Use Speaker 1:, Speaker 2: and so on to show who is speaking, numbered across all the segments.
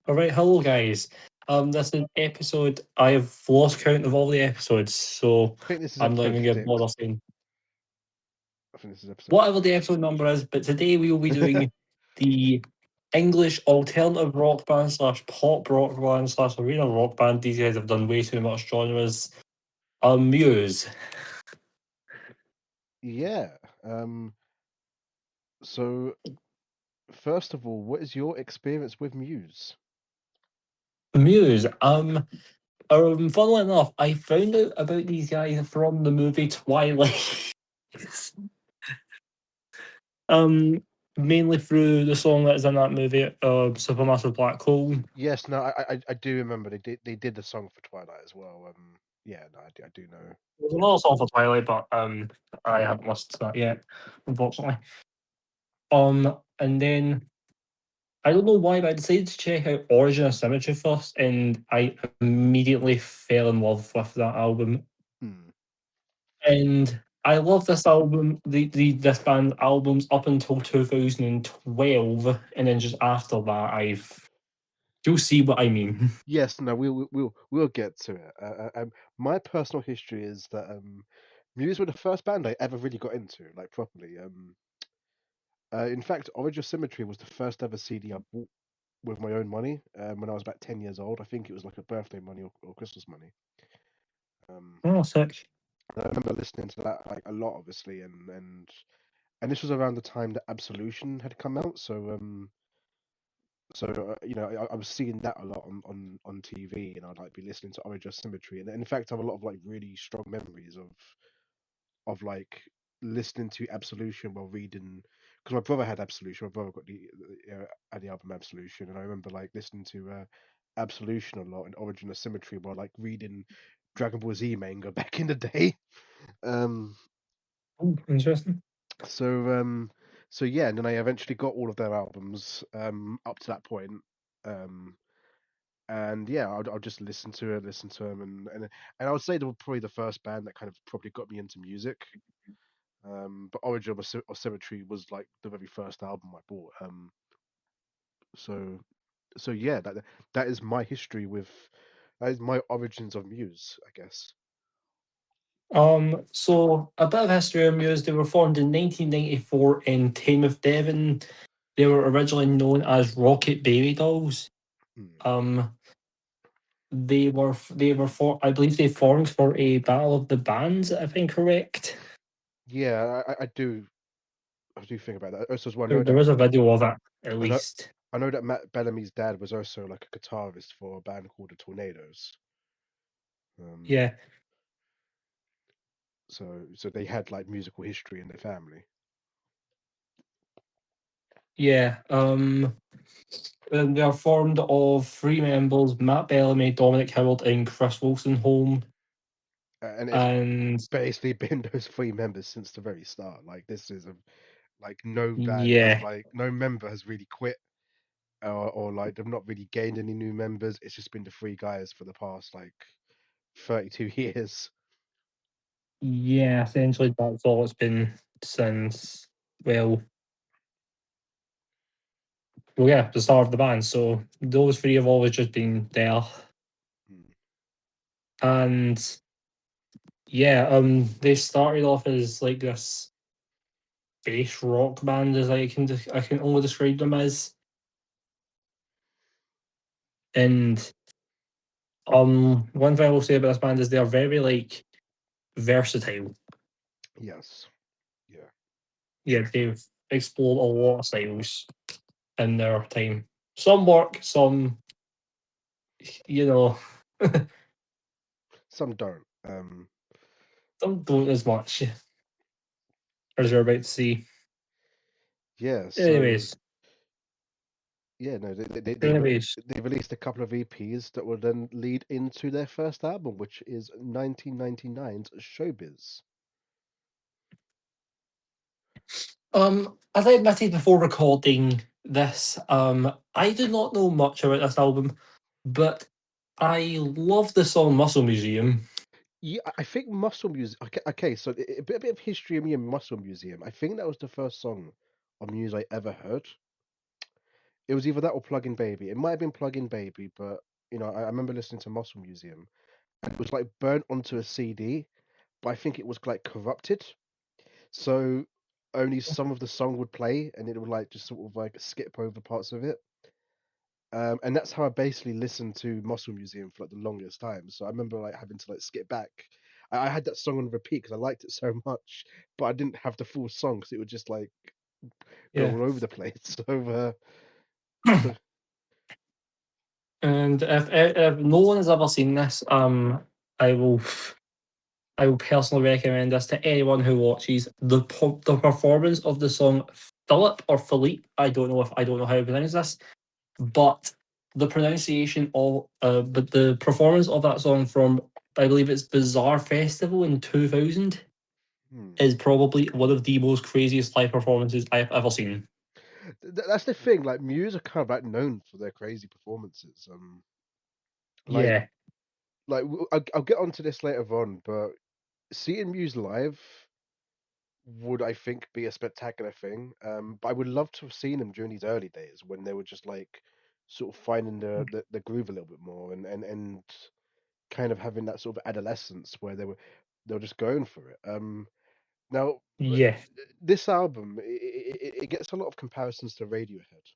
Speaker 1: All right, hello guys. This is episode. I have lost count of all the episodes, so
Speaker 2: I think this is
Speaker 1: I'm not
Speaker 2: episode
Speaker 1: even going to
Speaker 2: 6.
Speaker 1: bother saying
Speaker 2: I think this is episode
Speaker 1: whatever the
Speaker 2: 6.
Speaker 1: episode number is. But today we will be doing the English alternative rock band slash pop rock band slash arena rock band. These guys have done way too much genres. Muse.
Speaker 2: Yeah. So first of all, what is your experience with Muse?
Speaker 1: Muse. Funnily enough, I found out about these guys from the movie Twilight. Um, Mainly through the song that is in that movie, Supermassive Black Hole.
Speaker 2: Yes, no, I do remember they did the song for Twilight as well. Yeah, no, I do know.
Speaker 1: There's another song for Twilight, but I haven't listened to that yet, unfortunately. And then I don't know why, but I decided to check out Origin of Symmetry first, and I immediately fell in love with that album.
Speaker 2: Hmm.
Speaker 1: And I love this album, this band's albums up until 2012, and then just after that, you'll see what I mean.
Speaker 2: Yes, no, we'll get to it. My personal history is that Muse were the first band I ever really got into, like properly. In fact, Origin of Symmetry was the first ever CD I bought with my own money when I was about 10 years old. I think it was like a birthday money or Christmas money. Um,
Speaker 1: Oh, sick.
Speaker 2: I remember listening to that like a lot, obviously, and this was around the time that Absolution had come out. I was seeing that a lot on TV, and I'd like be listening to Origin of Symmetry, and in fact, I have a lot of like really strong memories of like listening to Absolution while reading because my brother had Absolution. My brother got had the album Absolution, and I remember like listening to Absolution a lot and Origin of Symmetry while like reading Dragon Ball Z manga back in the day. Um,
Speaker 1: Oh, interesting.
Speaker 2: so um, so yeah, and then I eventually got all of their albums up to that point. Um, and yeah, I'll just listen to them, and I would say they were probably the first band that kind of probably got me into music. But Origin of Symmetry was like the very first album I bought. So so yeah, that is my history with that is my origins of Muse, I guess.
Speaker 1: So a bit of history of Muse. They were formed in 1994 in Teignmouth, Devon. They were originally known as Rocket Baby Dolls.
Speaker 2: Hmm.
Speaker 1: Um, I believe they formed for a battle of the bands, if I'm correct.
Speaker 2: Yeah, I do think about that. Also, as well,
Speaker 1: There was a video of it, at
Speaker 2: I know
Speaker 1: least.
Speaker 2: I know that Matt Bellamy's dad was also like a guitarist for a band called the Tornadoes. Um,
Speaker 1: Yeah,
Speaker 2: so they had like musical history in their family.
Speaker 1: yeah. And they are formed of three members: Matt Bellamy, Dominic Howard, and Chris Wilson Home.
Speaker 2: And it's
Speaker 1: And
Speaker 2: basically been those three members since the very start. Like this is a like no band has
Speaker 1: yeah,
Speaker 2: like no member has really quit or like they've not really gained any new members. It's just been the three guys for the past like 32 years.
Speaker 1: yeah. Essentially, that's all it's been since. Well, yeah, the start of the band. So those three have always just been there,
Speaker 2: Hmm.
Speaker 1: and yeah, they started off as like this bass rock band, as I can only describe them as, and one thing I will say about this band is they are very like versatile.
Speaker 2: Yes. Yeah.
Speaker 1: Yeah, they've explored a lot of styles in their time. Some work, some you know,
Speaker 2: Some don't.
Speaker 1: some don't as much as you're about to see.
Speaker 2: Yeah. So
Speaker 1: Anyways,
Speaker 2: yeah, no,
Speaker 1: anyways,
Speaker 2: they released a couple of EPs that will then lead into their first album, which is 1999's Showbiz.
Speaker 1: as I admitted before recording this, I do not know much about this album, but I love the song Muscle Museum.
Speaker 2: Yeah, I think Muscle Museum. Okay, so a bit of history of me and Muscle Museum. I think that was the first song of Muse I ever heard. It was either that or Plug-in Baby. It might have been Plug-in Baby, but I remember listening to Muscle Museum, and it was like burnt onto a CD, but I think it was like corrupted, so only some of the song would play, and it would like just sort of like skip over parts of it. And that's how I basically listened to Muscle Museum for like the longest time. So I remember like having to like skip back. I had that song on repeat because I liked it so much, but I didn't have the full song because it would just like go
Speaker 1: Yeah.
Speaker 2: all over the place. So
Speaker 1: And if no one has ever seen this, I will I will personally recommend this to anyone who watches the performance of the song Philip or Philippe. I don't know how to pronounce this, but the pronunciation of but the performance of that song from, I believe it's Bizarre Festival in 2000,
Speaker 2: hmm.
Speaker 1: is probably one of the most craziest live performances I've ever seen.
Speaker 2: That's the thing. Like Muse are kind of like known for their crazy performances. Like
Speaker 1: Yeah,
Speaker 2: I'll get onto this later on, but seeing Muse live would I think be a spectacular thing. But I would love to have seen them during these early days when they were just like sort of finding the groove a little bit more and kind of having that sort of adolescence where they were just going for it. Now
Speaker 1: yeah,
Speaker 2: this album it gets a lot of comparisons to Radiohead,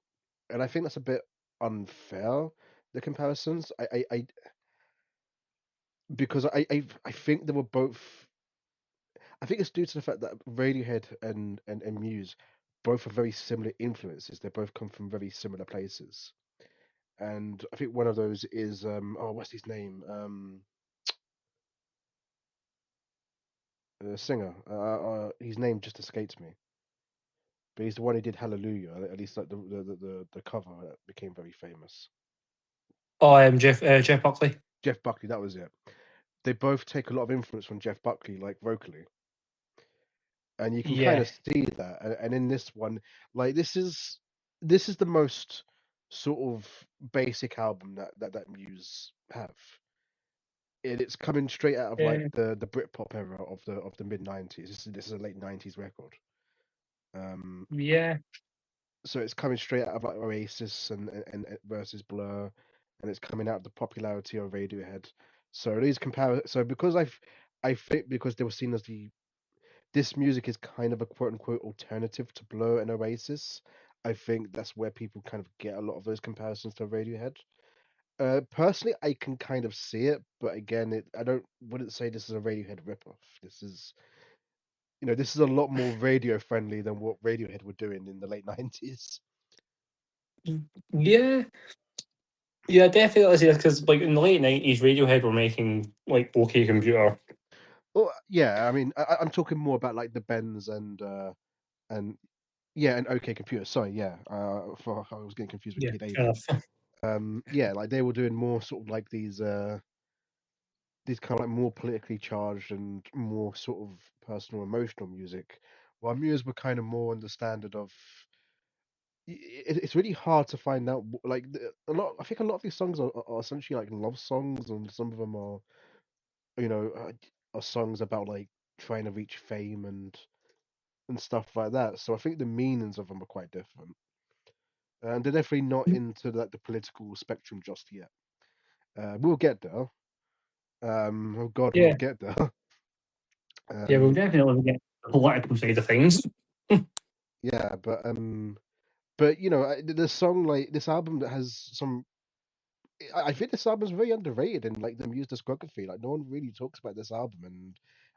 Speaker 2: and I think that's a bit unfair. The comparisons, because I think they were both. I think it's due to the fact that Radiohead and Muse both have very similar influences. They both come from very similar places, and I think one of those is what's his name? The singer. His name just escapes me, but he's the one who did Hallelujah. At least like the cover that became very famous.
Speaker 1: oh, Jeff Buckley.
Speaker 2: Jeff Buckley, that was it. They both take a lot of influence from Jeff Buckley, like vocally, and you can kind
Speaker 1: Yeah,
Speaker 2: of see that. And in this one, like this is the most sort of basic album that Muse have. It's coming straight out of like
Speaker 1: yeah,
Speaker 2: the Britpop era of the mid 90s. This is a late 90s record. Um,
Speaker 1: yeah,
Speaker 2: so it's coming straight out of like Oasis and versus Blur, and it's coming out of the popularity of Radiohead. So these compare. So because I think because they were seen as this music is kind of a quote unquote alternative to Blur and Oasis. I think that's where people kind of get a lot of those comparisons to Radiohead. Personally, I can kind of see it, but again, I don't wouldn't say this is a Radiohead ripoff. This is a lot more radio friendly than what Radiohead were doing in the late 90s.
Speaker 1: yeah. Yeah, definitely. Because like in the late 90s, Radiohead were making like OK Computer.
Speaker 2: Well, yeah, I mean, I'm talking more about like the Bends and yeah, and OK Computer. Sorry, yeah, I was getting confused with
Speaker 1: Yeah,
Speaker 2: Kid A
Speaker 1: fair
Speaker 2: there.
Speaker 1: enough.
Speaker 2: Yeah, like they were doing more sort of like these kind of like more politically charged and more sort of personal emotional music, while Muse were kind of more on the standard of it's really hard to find out like a lot. I think a lot of these songs are essentially like love songs, and some of them you know uh, are songs about like trying to reach fame and stuff like that. So I think the meanings of them are quite different, and they're definitely not into like the political spectrum just yet. We'll get there. Oh God, we'll
Speaker 1: Yeah,
Speaker 2: get there.
Speaker 1: yeah, we'll
Speaker 2: Um,
Speaker 1: definitely get the political side of things.
Speaker 2: yeah, but the song like this album that has some. I think this album is very underrated in like the Muse discography. Like no one really talks about this album, and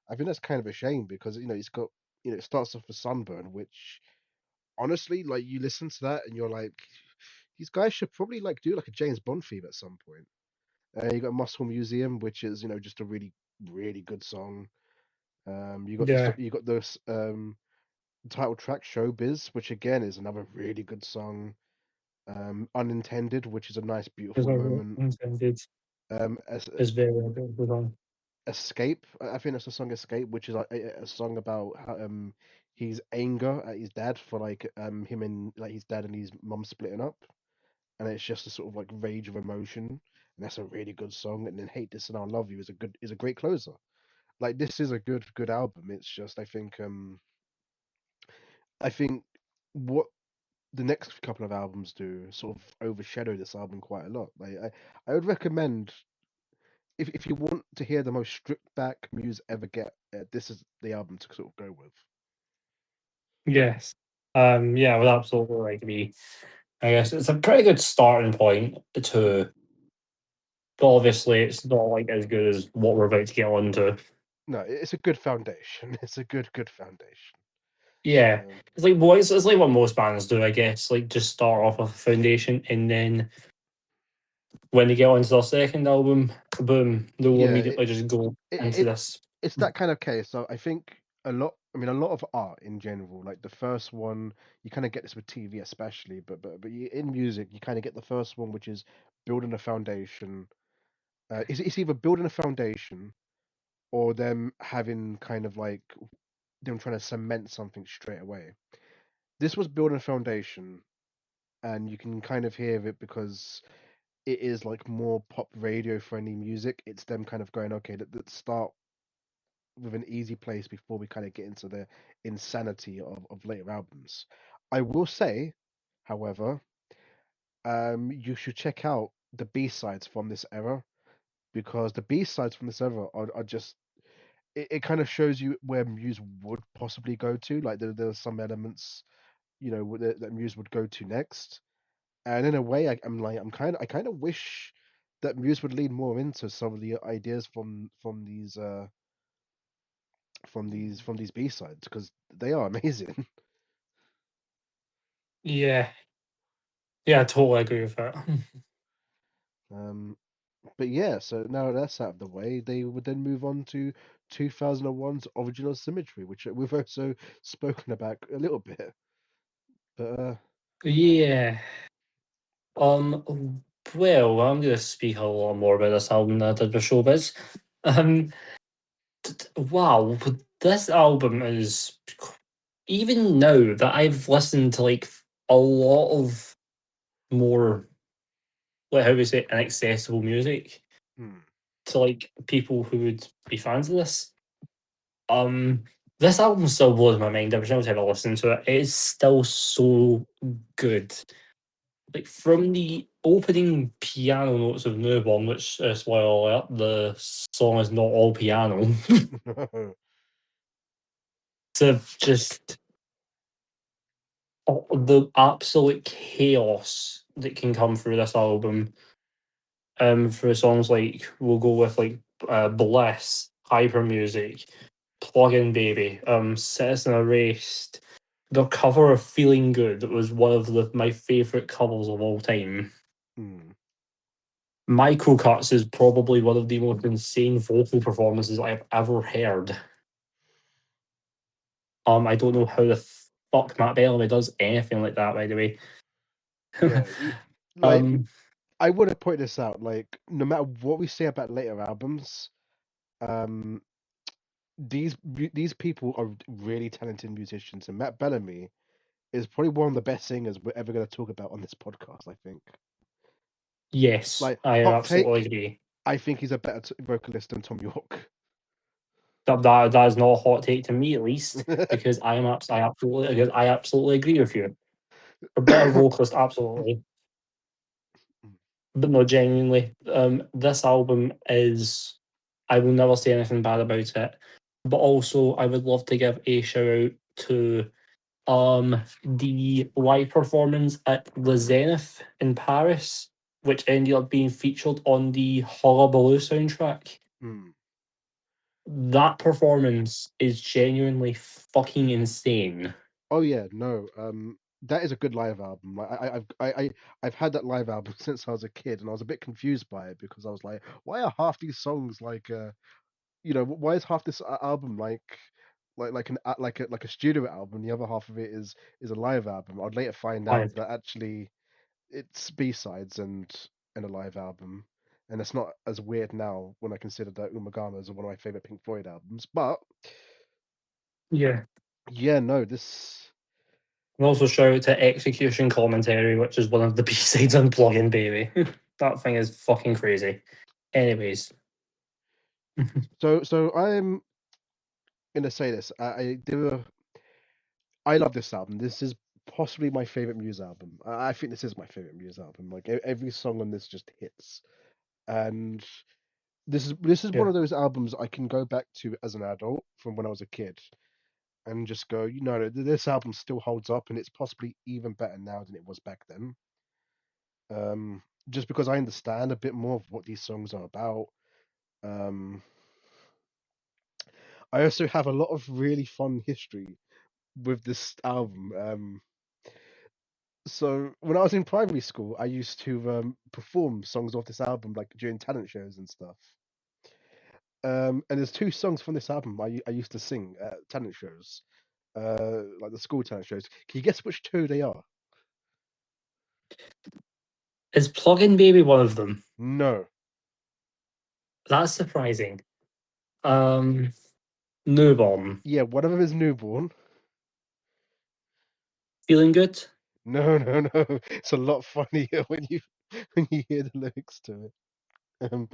Speaker 2: I think that's kind of a shame because it's got it starts off with Sunburn, which honestly, like you listen to that and you're like, these guys should probably like do like a James Bond theme at some point. You got Muscle Museum, which is just a really really good song.
Speaker 1: Yeah,
Speaker 2: You got this title track Showbiz, which again is another really good song. Unintended, which is a nice
Speaker 1: because
Speaker 2: beautiful
Speaker 1: I
Speaker 2: moment.
Speaker 1: intended
Speaker 2: As
Speaker 1: is very good on.
Speaker 2: Escape, I think that's the song Escape, which is like a song about how, his anger at his dad for like him and like his dad and his mum splitting up, and it's just a sort of like rage of emotion, and that's a really good song. And then Hate This and I Love You is a great closer. Like this is a good album. It's just I think what the next couple of albums do sort of overshadow this album quite a lot. Like I would recommend if you want to hear the most stripped back Muse ever get, this is the album to sort of go with.
Speaker 1: Yes. Yeah, I would absolutely agree. I guess it's a pretty good starting point to, but obviously it's not like as good as what we're about to get on to.
Speaker 2: No, it's a good foundation. It's a good foundation.
Speaker 1: Yeah.
Speaker 2: Um,
Speaker 1: It's like what most bands do, I guess. Like just start off with a foundation and then when they get onto their second album, boom, they will
Speaker 2: yeah,
Speaker 1: immediately just go into
Speaker 2: it
Speaker 1: this.
Speaker 2: it's that kind of case. So I think a lot. I mean, a lot of art in general. Like the first one, you kind of get this with TV, especially. In music, you kind of get the first one, which is building a foundation. It's either building a foundation or them having kind of like them trying to cement something straight away. This was building a foundation, and you can kind of hear it because it is like more pop radio friendly music. It's them kind of going, okay, let's start with an easy place before we kind of get into the insanity of later albums. I will say, however, you should check out the B sides from this era because the B sides from this era are just it kind of shows you where Muse would possibly go to. Like there's some elements, that Muse would go to next. And in a way, I kind of wish that Muse would lean more into some of the ideas from these B sides because they are amazing.
Speaker 1: Yeah. Yeah, I totally agree with that.
Speaker 2: Um, but yeah, so now that's out of the way, they would then move on to 2001's Original Symmetry, which we've also spoken about a little bit. But
Speaker 1: Yeah. Well, I'm gonna speak a lot more about this album than I did with Showbiz. Um, wow, this album is even now that I've listened to like a lot of more, like how we say, inaccessible music
Speaker 2: hmm,
Speaker 1: to like people who would be fans of this. Um, this album still blows my mind every single time I listen to it. It is still so good. Like from the opening piano notes of Newborn, which spoiler alert, the song is not all piano, to just the absolute chaos that can come through this album. For songs like we'll go with like Bliss, Hyper Music, Plug-in Baby, Citizen Erased. The cover of Feeling Good was one of my favorite covers of all time.
Speaker 2: hmm,
Speaker 1: Microcuts is probably one of the most insane vocal performances I've ever heard. I don't know how the fuck Matt Bellamy does anything like that, by the way.
Speaker 2: yeah, like
Speaker 1: um,
Speaker 2: I want to point this out. Like no matter what we say about later albums, um, these people are really talented musicians, and Matt Bellamy is probably one of the best singers we're ever going to talk about on this podcast. I think.
Speaker 1: yes,
Speaker 2: Like
Speaker 1: I
Speaker 2: hot
Speaker 1: absolutely
Speaker 2: take,
Speaker 1: agree.
Speaker 2: I think he's a better vocalist than Tom York.
Speaker 1: That is not a hot take to me, at least, because I absolutely agree with you. A better vocalist, absolutely, but no, genuinely. This album is. I will never say anything bad about it, but also I would love to give a shout out to the live performance at the Zenith in Paris, which ended up being featured on the Hullabaloo soundtrack.
Speaker 2: Hmm.
Speaker 1: That performance is genuinely fucking insane.
Speaker 2: Oh yeah, no. That is a good live album. Like I've had that live album since I was a kid, and I was a bit confused by it because I was like, why are half these songs like why is half this album like a studio album, and the other half of it is a live album? I'd later find
Speaker 1: I,
Speaker 2: out that actually it's B sides and a live album, and it's not as weird now when I consider that Umagama is one of my favorite Pink Floyd albums. But
Speaker 1: yeah.
Speaker 2: yeah, no, this.
Speaker 1: And also shout out to Execution Commentary, which is one of the B-sides on Plug-in Baby. That thing is fucking crazy. Anyways.
Speaker 2: So I'm gonna say this. I love this album. This is possibly my favorite Muse album. I think this is my favorite Muse album. Like every song on this just hits, and this is one
Speaker 1: Yeah.
Speaker 2: of those albums I can go back to as an adult from when I was a kid and just go, this album still holds up, and it's possibly even better now than it was back then. Um, just because I understand a bit more of what these songs are about. Um, I also have a lot of really fun history with this album. So when I was in primary school, I used to perform songs off this album like during talent shows and stuff. And there's two songs from this album I used to sing at talent shows, like the school talent shows. Can you guess which two they are?
Speaker 1: Is Plugin Baby one of them?
Speaker 2: No.
Speaker 1: That's surprising. Um, Newborn.
Speaker 2: Yeah, one of them is Newborn.
Speaker 1: Feeling good?
Speaker 2: No, no, no. It's a lot funnier when you hear the lyrics to it.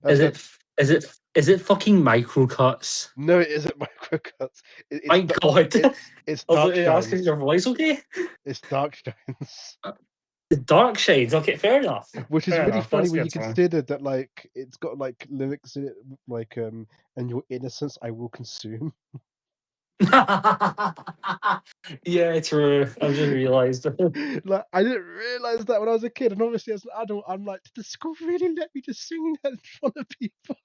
Speaker 1: Is
Speaker 2: That
Speaker 1: it is it fucking microcuts?
Speaker 2: no, it isn't Microcuts.
Speaker 1: My God. I
Speaker 2: It's
Speaker 1: was
Speaker 2: Dark
Speaker 1: literally asking, is
Speaker 2: Shines.
Speaker 1: your voice okay?
Speaker 2: It's Dark Shines.
Speaker 1: The Dark Shades. Okay, fair enough.
Speaker 2: Which is
Speaker 1: Fair
Speaker 2: really
Speaker 1: enough.
Speaker 2: funny
Speaker 1: That's a
Speaker 2: when you
Speaker 1: good song.
Speaker 2: consider that like it's got like lyrics in it like and your innocence I will consume.
Speaker 1: Yeah, true. I've just realised.
Speaker 2: Like I didn't realize that when I was a kid, and obviously as an adult, I'm like, did the school really let me just sing that in front of people,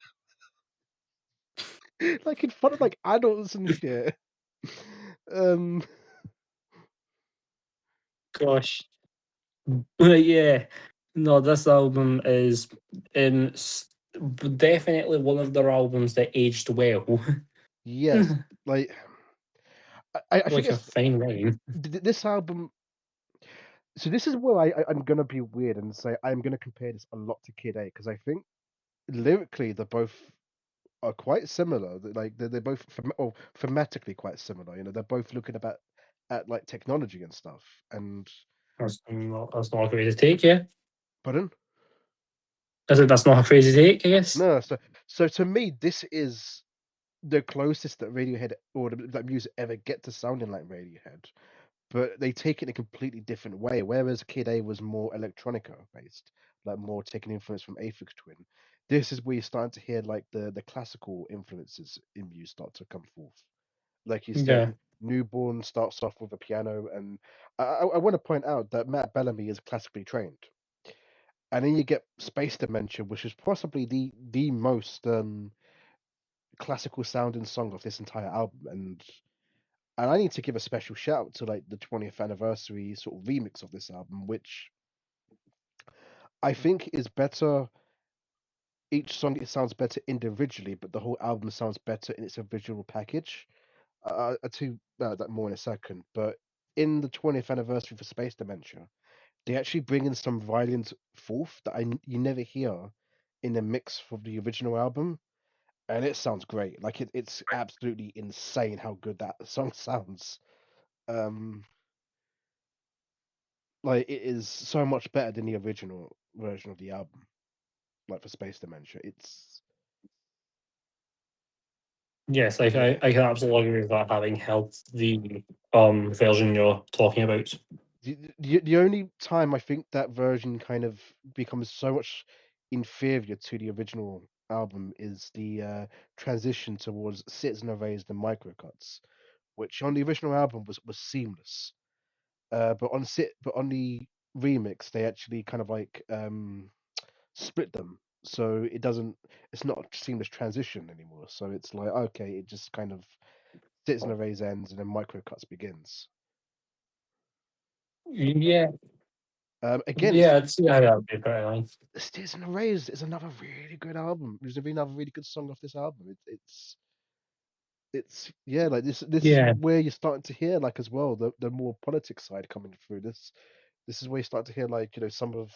Speaker 2: like in front of like adults and shit? Um,
Speaker 1: Gosh. Yeah. No, this album is definitely one of their albums that aged well.
Speaker 2: yes, like I think
Speaker 1: Like a
Speaker 2: it's
Speaker 1: fine wine.
Speaker 2: this album. So this is where I'm gonna be weird and say I'm gonna compare this a lot to Kid A because I think lyrically they're both are quite similar. Like they're both or thematically quite similar. They're both looking about at like technology and stuff. And
Speaker 1: That's not a crazy take, yeah.
Speaker 2: pardon?
Speaker 1: That's not a crazy take, I guess.
Speaker 2: No, so to me, this is the closest that Radiohead or that music ever get to sounding like Radiohead. But they take it in a completely different way. Whereas Kid A was more electronica based, like more taking influence from Aphex Twin. This is where you're starting to hear like the classical influences in Muse start to come forth. Like you said,
Speaker 1: Yeah.
Speaker 2: Newborn starts off with a piano, and I want to point out that Matt Bellamy is classically trained, and then you get Space Dementia, which is possibly the most classical sounding song of this entire album, and I need to give a special shout out to like the 20th anniversary sort of remix of this album, which I think is better. Each song it sounds better individually, but the whole album sounds better in its original package. I'll tell you about that more in a second. But in the 20th anniversary for Space Dementia, they actually bring in some violins forth that you never hear in the mix for the original album, and it sounds great. Like it's absolutely insane how good that song sounds. Um, like it is so much better than the original version of the album. Like for Space Dementia, it's
Speaker 1: Yes,
Speaker 2: yeah.
Speaker 1: I can absolutely agree with that having helped the version you're talking about.
Speaker 2: The only time I think that version kind of becomes so much inferior to the original album is the transition towards Citizen Erased and microcuts, which on the original album was seamless. But on the remix they actually kind of like split them, so it's not a seamless transition anymore. So it's like okay, it just kind of Citizen Erased ends and then microcuts begins.
Speaker 1: Yeah,
Speaker 2: Again,
Speaker 1: yeah, yeah, that'd be very nice.
Speaker 2: Citizen Erased is another really good album. There's another really good song off this album. It's yeah, like this is
Speaker 1: Yeah,
Speaker 2: where you're starting to hear like as well the more politics side coming through. This is where you start to hear like some of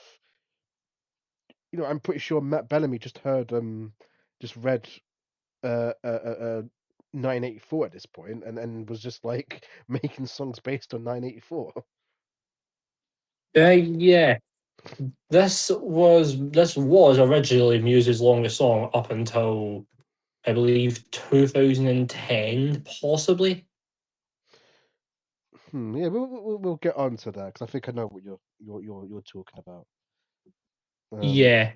Speaker 2: I'm pretty sure Matt Bellamy just read uh uh uh, uh 984 at this point and was just like making songs based on 984.
Speaker 1: yeah. This was originally Muse's longest song up until I believe 2010, possibly.
Speaker 2: Yeah, we'll get on to that because I think I know what you're talking about. Um,
Speaker 1: Yeah.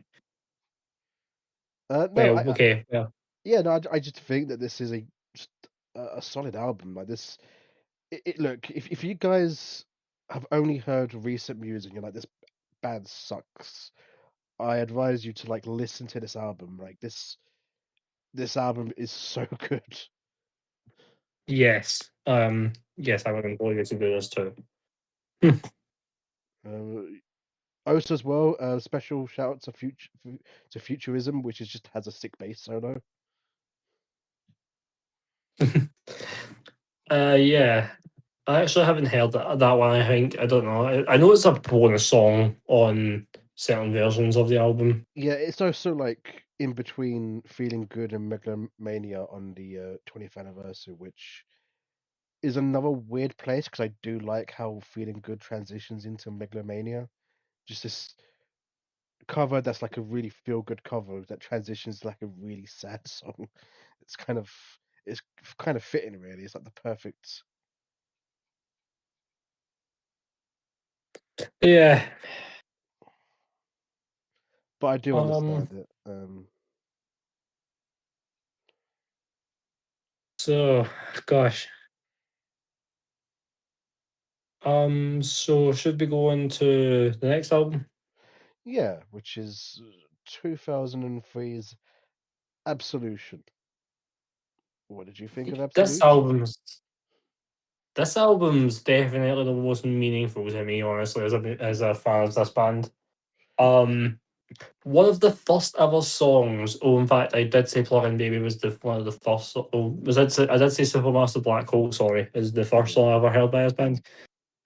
Speaker 2: no,
Speaker 1: Well, okay. Well,
Speaker 2: yeah, no, I just think that this is just a solid album. Like this, look, if you guys have only heard recent music and you're like this band sucks, I advise you to like listen to this album. Like this album is so good.
Speaker 1: yes. Yes, I would employ you to do this too.
Speaker 2: Uh, Also, as well, special shout out to Futurism, which is just has a sick bass solo.
Speaker 1: Yeah. I actually haven't heard that one. I think I don't know. I know it's a bonus song on certain versions of the album.
Speaker 2: Yeah, it's also like in between Feeling Good and Megalomania on the 20th anniversary, which is another weird place because I do like how Feeling Good transitions into Megalomania. Just this cover that's like a really feel good cover that transitions to like a really sad song. It's kind of it's kind of fitting really. It's like the perfect.
Speaker 1: Yeah.
Speaker 2: But I do
Speaker 1: Um.
Speaker 2: understand it.
Speaker 1: So, gosh. So should we go into the next album?
Speaker 2: Yeah, which is 2003's Absolution. What did you think of
Speaker 1: This
Speaker 2: Absolute?
Speaker 1: album's this album's definitely the most meaningful to me, honestly, as a fan of this band. Um, One of the first ever songs. Oh, in fact, I did say "Plug In Baby" was the one of the first. Oh, I did say "Supermassive Black Hole." Sorry, is the first
Speaker 2: Mm.
Speaker 1: song I ever heard by this band.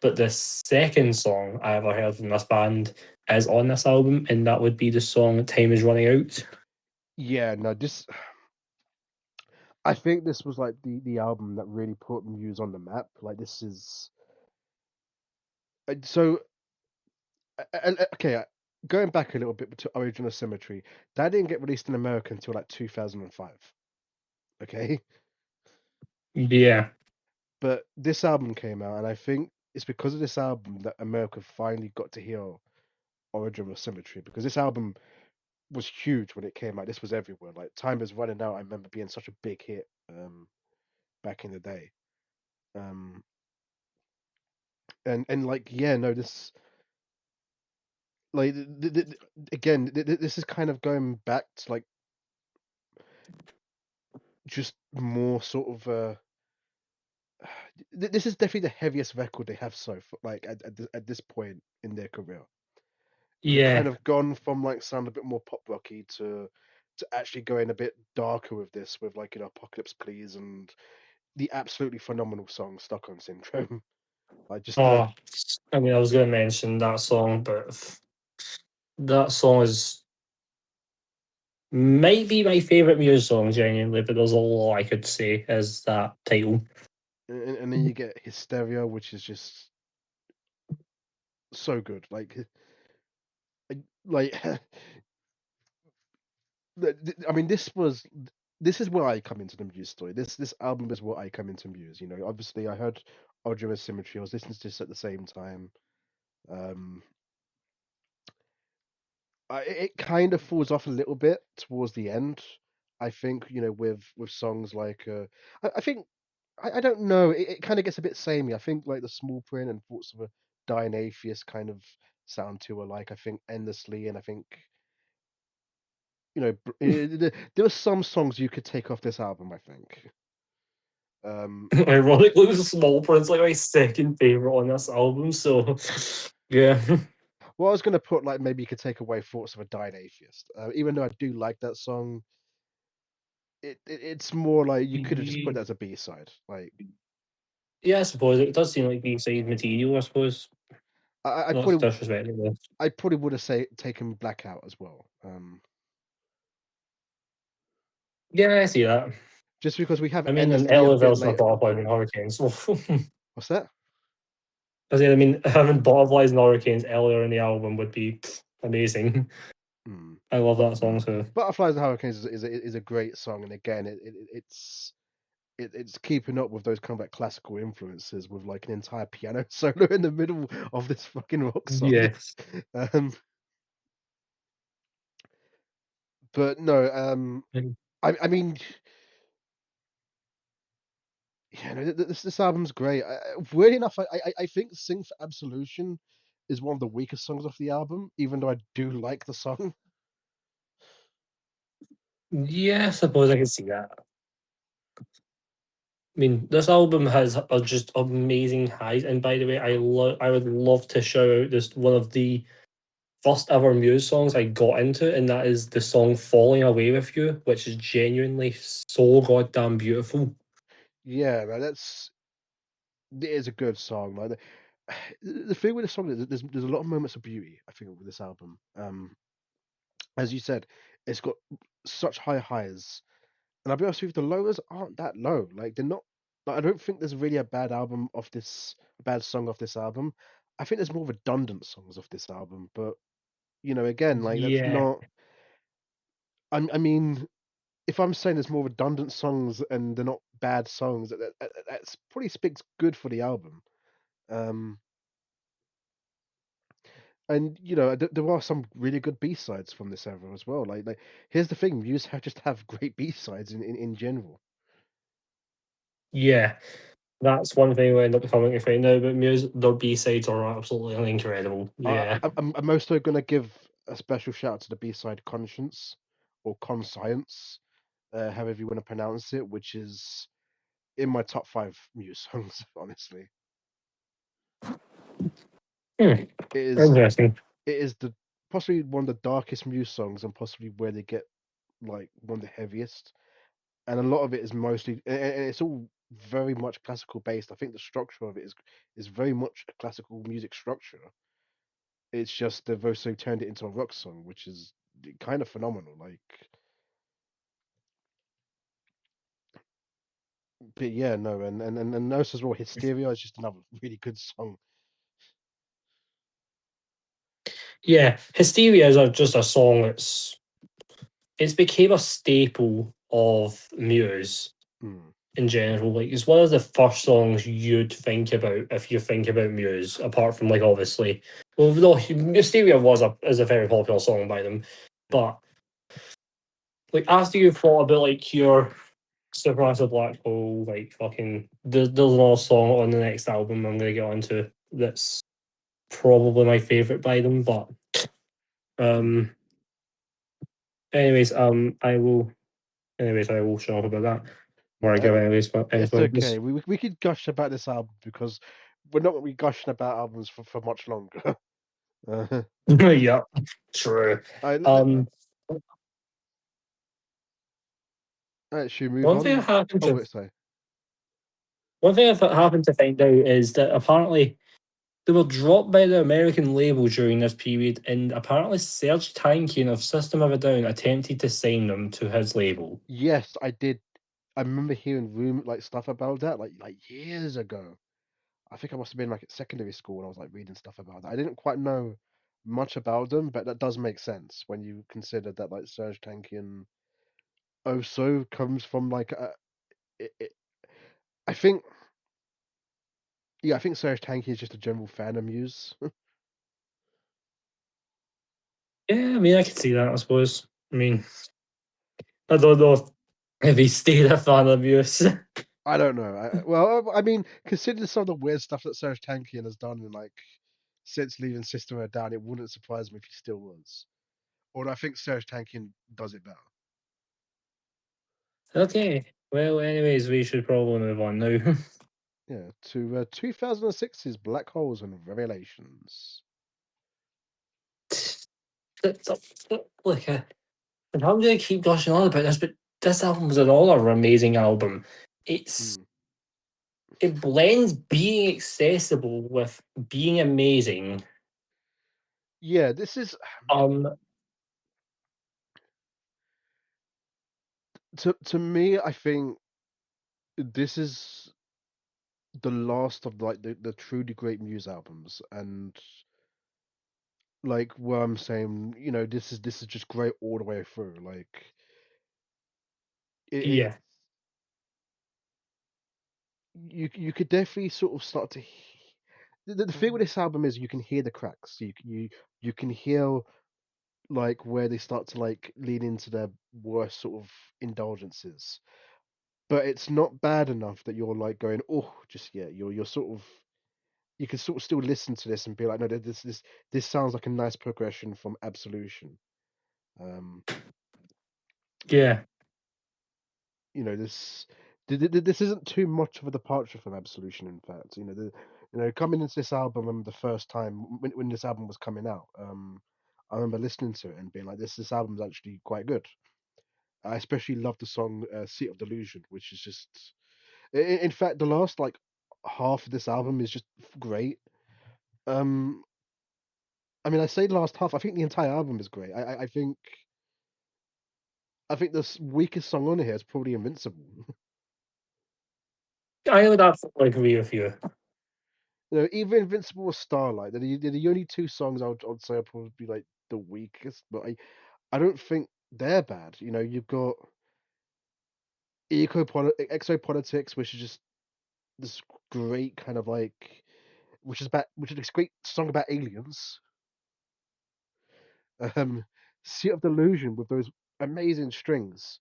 Speaker 1: But the second song I ever heard from this band is on this album, and that would be the song "Time Is Running Out."
Speaker 2: Yeah, no, this I think this was like the album that really put Muse on the map. Like this is so okay. Going back a little bit to Original Symmetry, that didn't get released in America until like 2005. Okay,
Speaker 1: Yeah,
Speaker 2: but this album came out, and I think it's because of this album that America finally got to hear Original Symmetry because this album was huge when it came out. This was everywhere. Like Time Is Running Out, I remember being such a big hit back in the day. Um, and like yeah, no, this like again, this is kind of going back to like just more sort of this is definitely the heaviest record they have so far, like at this point in their career. They've kind
Speaker 1: yeah.
Speaker 2: of gone from like sound a bit more pop rocky to actually going a bit darker with this, with like Apocalypse Please and the absolutely phenomenal song Stockholm Syndrome. Like just the
Speaker 1: Oh, I mean, I was going to mention that song, but that song is might be my favorite Muse song, genuinely. But there's a lot I could say as that title.
Speaker 2: and then you get Hysteria, which is just so good. Like I mean, this is where I come into the Muse story. This album is where I come into Muse. You know, obviously I heard Audio Symmetry. I was listening to this at the same time. Um, it kind of falls off a little bit towards the end. I think with songs like I think I don't know. It kind of gets a bit samey. I think like the Small Print and Thoughts of a Dying Atheist kind of sound to her like I think endlessly, and I think there are some songs you could take off this album. I think.
Speaker 1: Ironically, the Small Print's like my second favorite on this album. So, yeah,
Speaker 2: Well, I was gonna put like maybe you could take away Thoughts of a Dying Atheist. Even though I do like that song, it's more like you could have just put that as a B side. Like
Speaker 1: yeah. I suppose it does seem like B-side material. I suppose
Speaker 2: I, I
Speaker 1: that's
Speaker 2: probably
Speaker 1: disrespectful.
Speaker 2: I probably would have say taken Blackout as well.
Speaker 1: Yeah, I see that.
Speaker 2: Just because we have
Speaker 1: I mean, an
Speaker 2: Endlessly a
Speaker 1: earlier
Speaker 2: bit
Speaker 1: version of
Speaker 2: later.
Speaker 1: Butterflies and Hurricanes.
Speaker 2: What's that?
Speaker 1: I mean, having Butterflies and Hurricanes earlier in the album would be amazing.
Speaker 2: Hmm.
Speaker 1: I love that song too.
Speaker 2: Butterflies and Hurricanes is a great song, and again, it's it's keeping up with those kind of like classical influences with like an entire piano solo in the middle of this fucking rock song.
Speaker 1: Yes.
Speaker 2: Um, but no,
Speaker 1: Mm.
Speaker 2: I mean, yeah, no, this album's great. Weirdly enough, I think "Sing for Absolution" is one of the weakest songs off the album, even though I do like the song.
Speaker 1: Yeah, I suppose I can see that. I mean, this album has just amazing highs. And by the way, I would love to shout out this one of the first ever Muse songs I got into, and that is the song "Falling Away with You," which is genuinely so goddamn beautiful.
Speaker 2: Yeah, man, it is a good song. Like the thing with the song is there's a lot of moments of beauty. I think with this album. As you said, it's got such high highs, and I'll be honest with you, the lows aren't that low. Like they're not. Like, I don't think there's really a bad song off this album. I think there's more redundant songs off this album, but again, like that's
Speaker 1: Yeah,
Speaker 2: not. I mean, if I'm saying there's more redundant songs and they're not bad songs, that's probably speaks good for the album. Um, and there are some really good B sides from this era as well. Like here's the thing, Muse just have great B sides in general.
Speaker 1: yeah. That's one thing we end up coming to find out about Muse. Their B sides are absolutely incredible. Yeah.
Speaker 2: I'm also gonna give a special shout out to the B side Conscience or Conscience, however you want to pronounce it, which is in my top five Muse songs. Honestly,
Speaker 1: Hmm.
Speaker 2: it is
Speaker 1: Interesting.
Speaker 2: it is the possibly one of the darkest Muse songs and possibly where they get like one of the heaviest. And a lot of it is mostly and it's all very much classical based. I think the structure of it is very much a classical music structure. It's just they've also turned it into a rock song, which is kind of phenomenal. Like, but yeah, no, and notice as well, Hysteria is just another really good song.
Speaker 1: Yeah, Hysteria is just a song it's became a staple of Muse
Speaker 2: Mm.
Speaker 1: in general. Like it's one of the first songs you'd think about if you think about Muse, apart from like obviously, well, no, Hysteria is a very popular song by them, but like after you've thought about like your Supermassive Black Hole, like fucking, there's another song on the next album I'm gonna get onto that's probably my favorite by them, but
Speaker 2: Mm.
Speaker 1: um, anyways, I will shut up about that.
Speaker 2: No,
Speaker 1: Or I give anyways, but
Speaker 2: it's
Speaker 1: anyways.
Speaker 2: okay. We could gush about this album because we're not going to be gushing about albums for much longer. uh,
Speaker 1: Yeah, true. Um,
Speaker 2: should we move
Speaker 1: one thing I
Speaker 2: on?
Speaker 1: happened
Speaker 2: Oh,
Speaker 1: to
Speaker 2: wait, sorry.
Speaker 1: one thing I happened to find out is that apparently they were dropped by the American label during this period, and apparently Serge Tankian of System of a Down attempted to sign them to his label.
Speaker 2: Yes, I did. I remember hearing like stuff about that like years ago. I think I must have been like at secondary school when I was like reading stuff about that. I didn't quite know much about them, but that does make sense when you consider that like Serge Tankian also comes from like it, it, I think yeah, I think Serge Tankian is just a general fan of Muse.
Speaker 1: Yeah, I mean, I can see that, I suppose. I mean, I don't know if he stayed a fan of yours.
Speaker 2: I don't know. Well, I mean, considering some of the weird stuff that Serge Tankian has done in like since leaving System of a Down, it wouldn't surprise me if he still was. Or I think Serge Tankian does it better.
Speaker 1: Okay. Well, anyways, we should probably move on now.
Speaker 2: Yeah, to 2006's Black Holes and Revelations.
Speaker 1: Look, and I'm gonna keep gushing on about this, but this album's another amazing album. It's
Speaker 2: Mm.
Speaker 1: it blends being accessible with being amazing.
Speaker 2: Yeah, this is
Speaker 1: Um,
Speaker 2: to me. I think this is the last of like the truly great Muse albums, and like where I'm saying, this is just great all the way through. Like it,
Speaker 1: yeah,
Speaker 2: you could definitely sort of start to. The thing with this album is you can hear the cracks. You can hear like where they start to like lean into their worst sort of indulgences, but it's not bad enough that you're like going, oh, just yeah, you're sort of you can sort of still listen to this and be like, no, this sounds like a nice progression from Absolution. Um,
Speaker 1: Yeah,
Speaker 2: this this isn't too much of a departure from Absolution. In fact, coming into this album, I remember the first time when this album was coming out. I remember listening to it and being like, this album's actually quite good. I especially love the song "Seat of Delusion," which is just, in fact, the last like half of this album is just great. Um, I mean, I say the last half. I think the entire album is great. I think the weakest song on here is probably "Invincible."
Speaker 1: I would absolutely agree with you.
Speaker 2: Either "Invincible" or "Starlight." They're the only two songs I'd say are probably like the weakest, but I don't think they're bad. You've got Exopolitics, which is just this great kind of like, which is this great song about aliens. Um, Seat of Delusion with those amazing strings,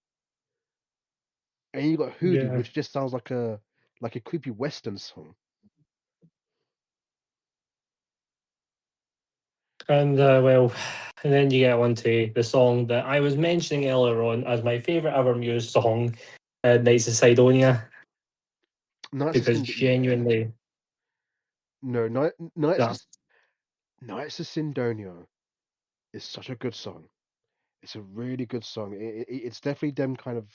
Speaker 2: and you got Hoodoo,
Speaker 1: Yeah,
Speaker 2: which just sounds like a creepy western song.
Speaker 1: and well, and then you get onto the song that I was mentioning earlier on as my favorite ever Muse song, "Nights of Sidonia," because
Speaker 2: Yeah,
Speaker 1: genuinely,
Speaker 2: no,
Speaker 1: that's
Speaker 2: Knights of Sindonia is such a good song. It's a really good song. It's definitely them kind of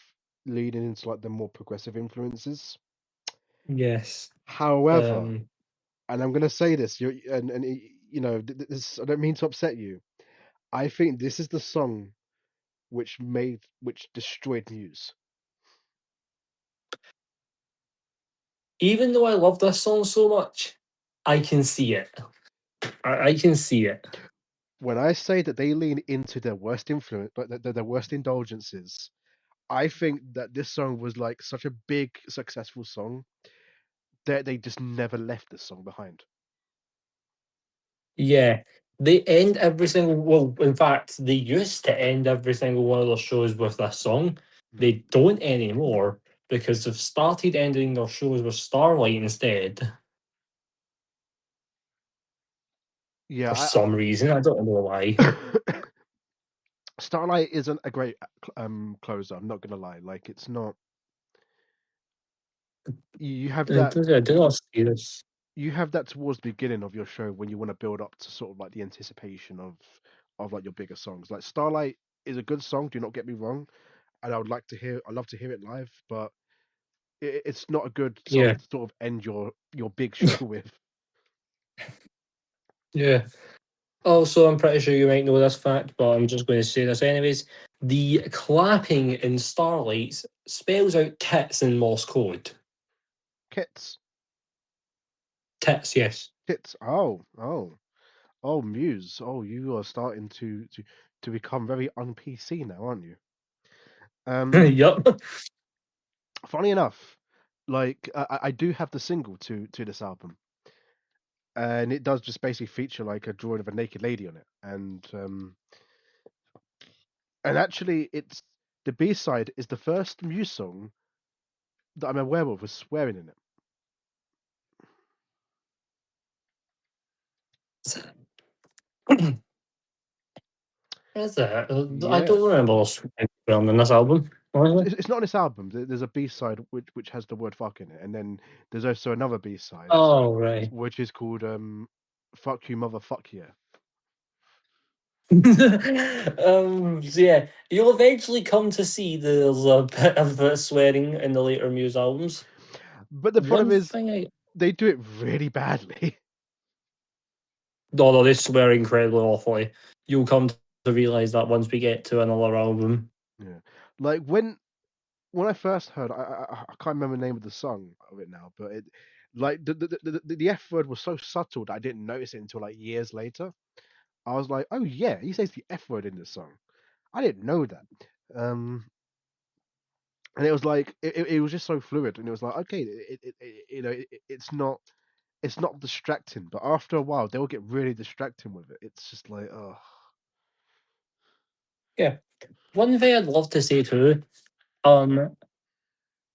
Speaker 2: leading into like the more progressive influences.
Speaker 1: yes.
Speaker 2: However,
Speaker 1: Um,
Speaker 2: and I'm gonna say this, this, I don't mean to upset you. I think this is the song which destroyed Muse.
Speaker 1: even though I love this song so much, I can see it. I can see it.
Speaker 2: When I say that they lean into their worst influence, but their worst indulgences, I think that this song was like such a big, successful song that they just never left this song behind.
Speaker 1: Yeah. They end every single well, in fact, they used to end every single one of their shows with this song.
Speaker 2: Mm.
Speaker 1: They don't anymore because they've started ending their shows with Starlight instead
Speaker 2: Yeah,
Speaker 1: for some reason. I don't know why.
Speaker 2: Starlight isn't a great closer. I'm not gonna lie. Like it's not. You have that.
Speaker 1: I did not see this.
Speaker 2: You have that towards the beginning of your show when you want to build up to sort of like the anticipation of like your bigger songs. Like Starlight is a good song. Do not get me wrong, and I love to hear it live, but it's not a good song
Speaker 1: Yeah.
Speaker 2: to sort of end your big show with.
Speaker 1: Yeah. Also, I'm pretty sure you might know this fact, but I'm just going to say this anyways. The clapping in Starlights spells out tits in Morse code.
Speaker 2: Kits,
Speaker 1: Tits, yes.
Speaker 2: kits. Oh, Muse. Oh, you are starting to become very un PC now, aren't you? Um,
Speaker 1: Yup.
Speaker 2: Funny enough, like I do have the single to this album, and it does just basically feature like a drawing of a naked lady on it, and actually it's the B side is the first Muse song that I'm aware of with swearing in it.
Speaker 1: Is it? I
Speaker 2: Yeah,
Speaker 1: don't remember us on this album, honestly.
Speaker 2: it's not on this album. There's a B side which has the word fuck in it, and then there's also another B side
Speaker 1: Oh, right.
Speaker 2: which is called "Fuck You Motherfuck Yeah."
Speaker 1: So yeah, you'll eventually come to see there's a bit of swearing in the later Muse albums.
Speaker 2: But the problem
Speaker 1: One
Speaker 2: is
Speaker 1: thing
Speaker 2: they do it really badly.
Speaker 1: although they swear incredibly awfully, you'll come to realize that once we get to another album.
Speaker 2: Yeah, like when I first heard, I can't remember the name of the song of it now, but it like the F word was so subtle that I didn't notice it until like years later. I was like, oh yeah, he says the F word in this song. I didn't know that. Um, and it was like it was just so fluid, and it was like okay, it's not distracting, but after a while they'll get really distracting with it. It's just like oh
Speaker 1: Yeah. One thing I'd love to say too, um,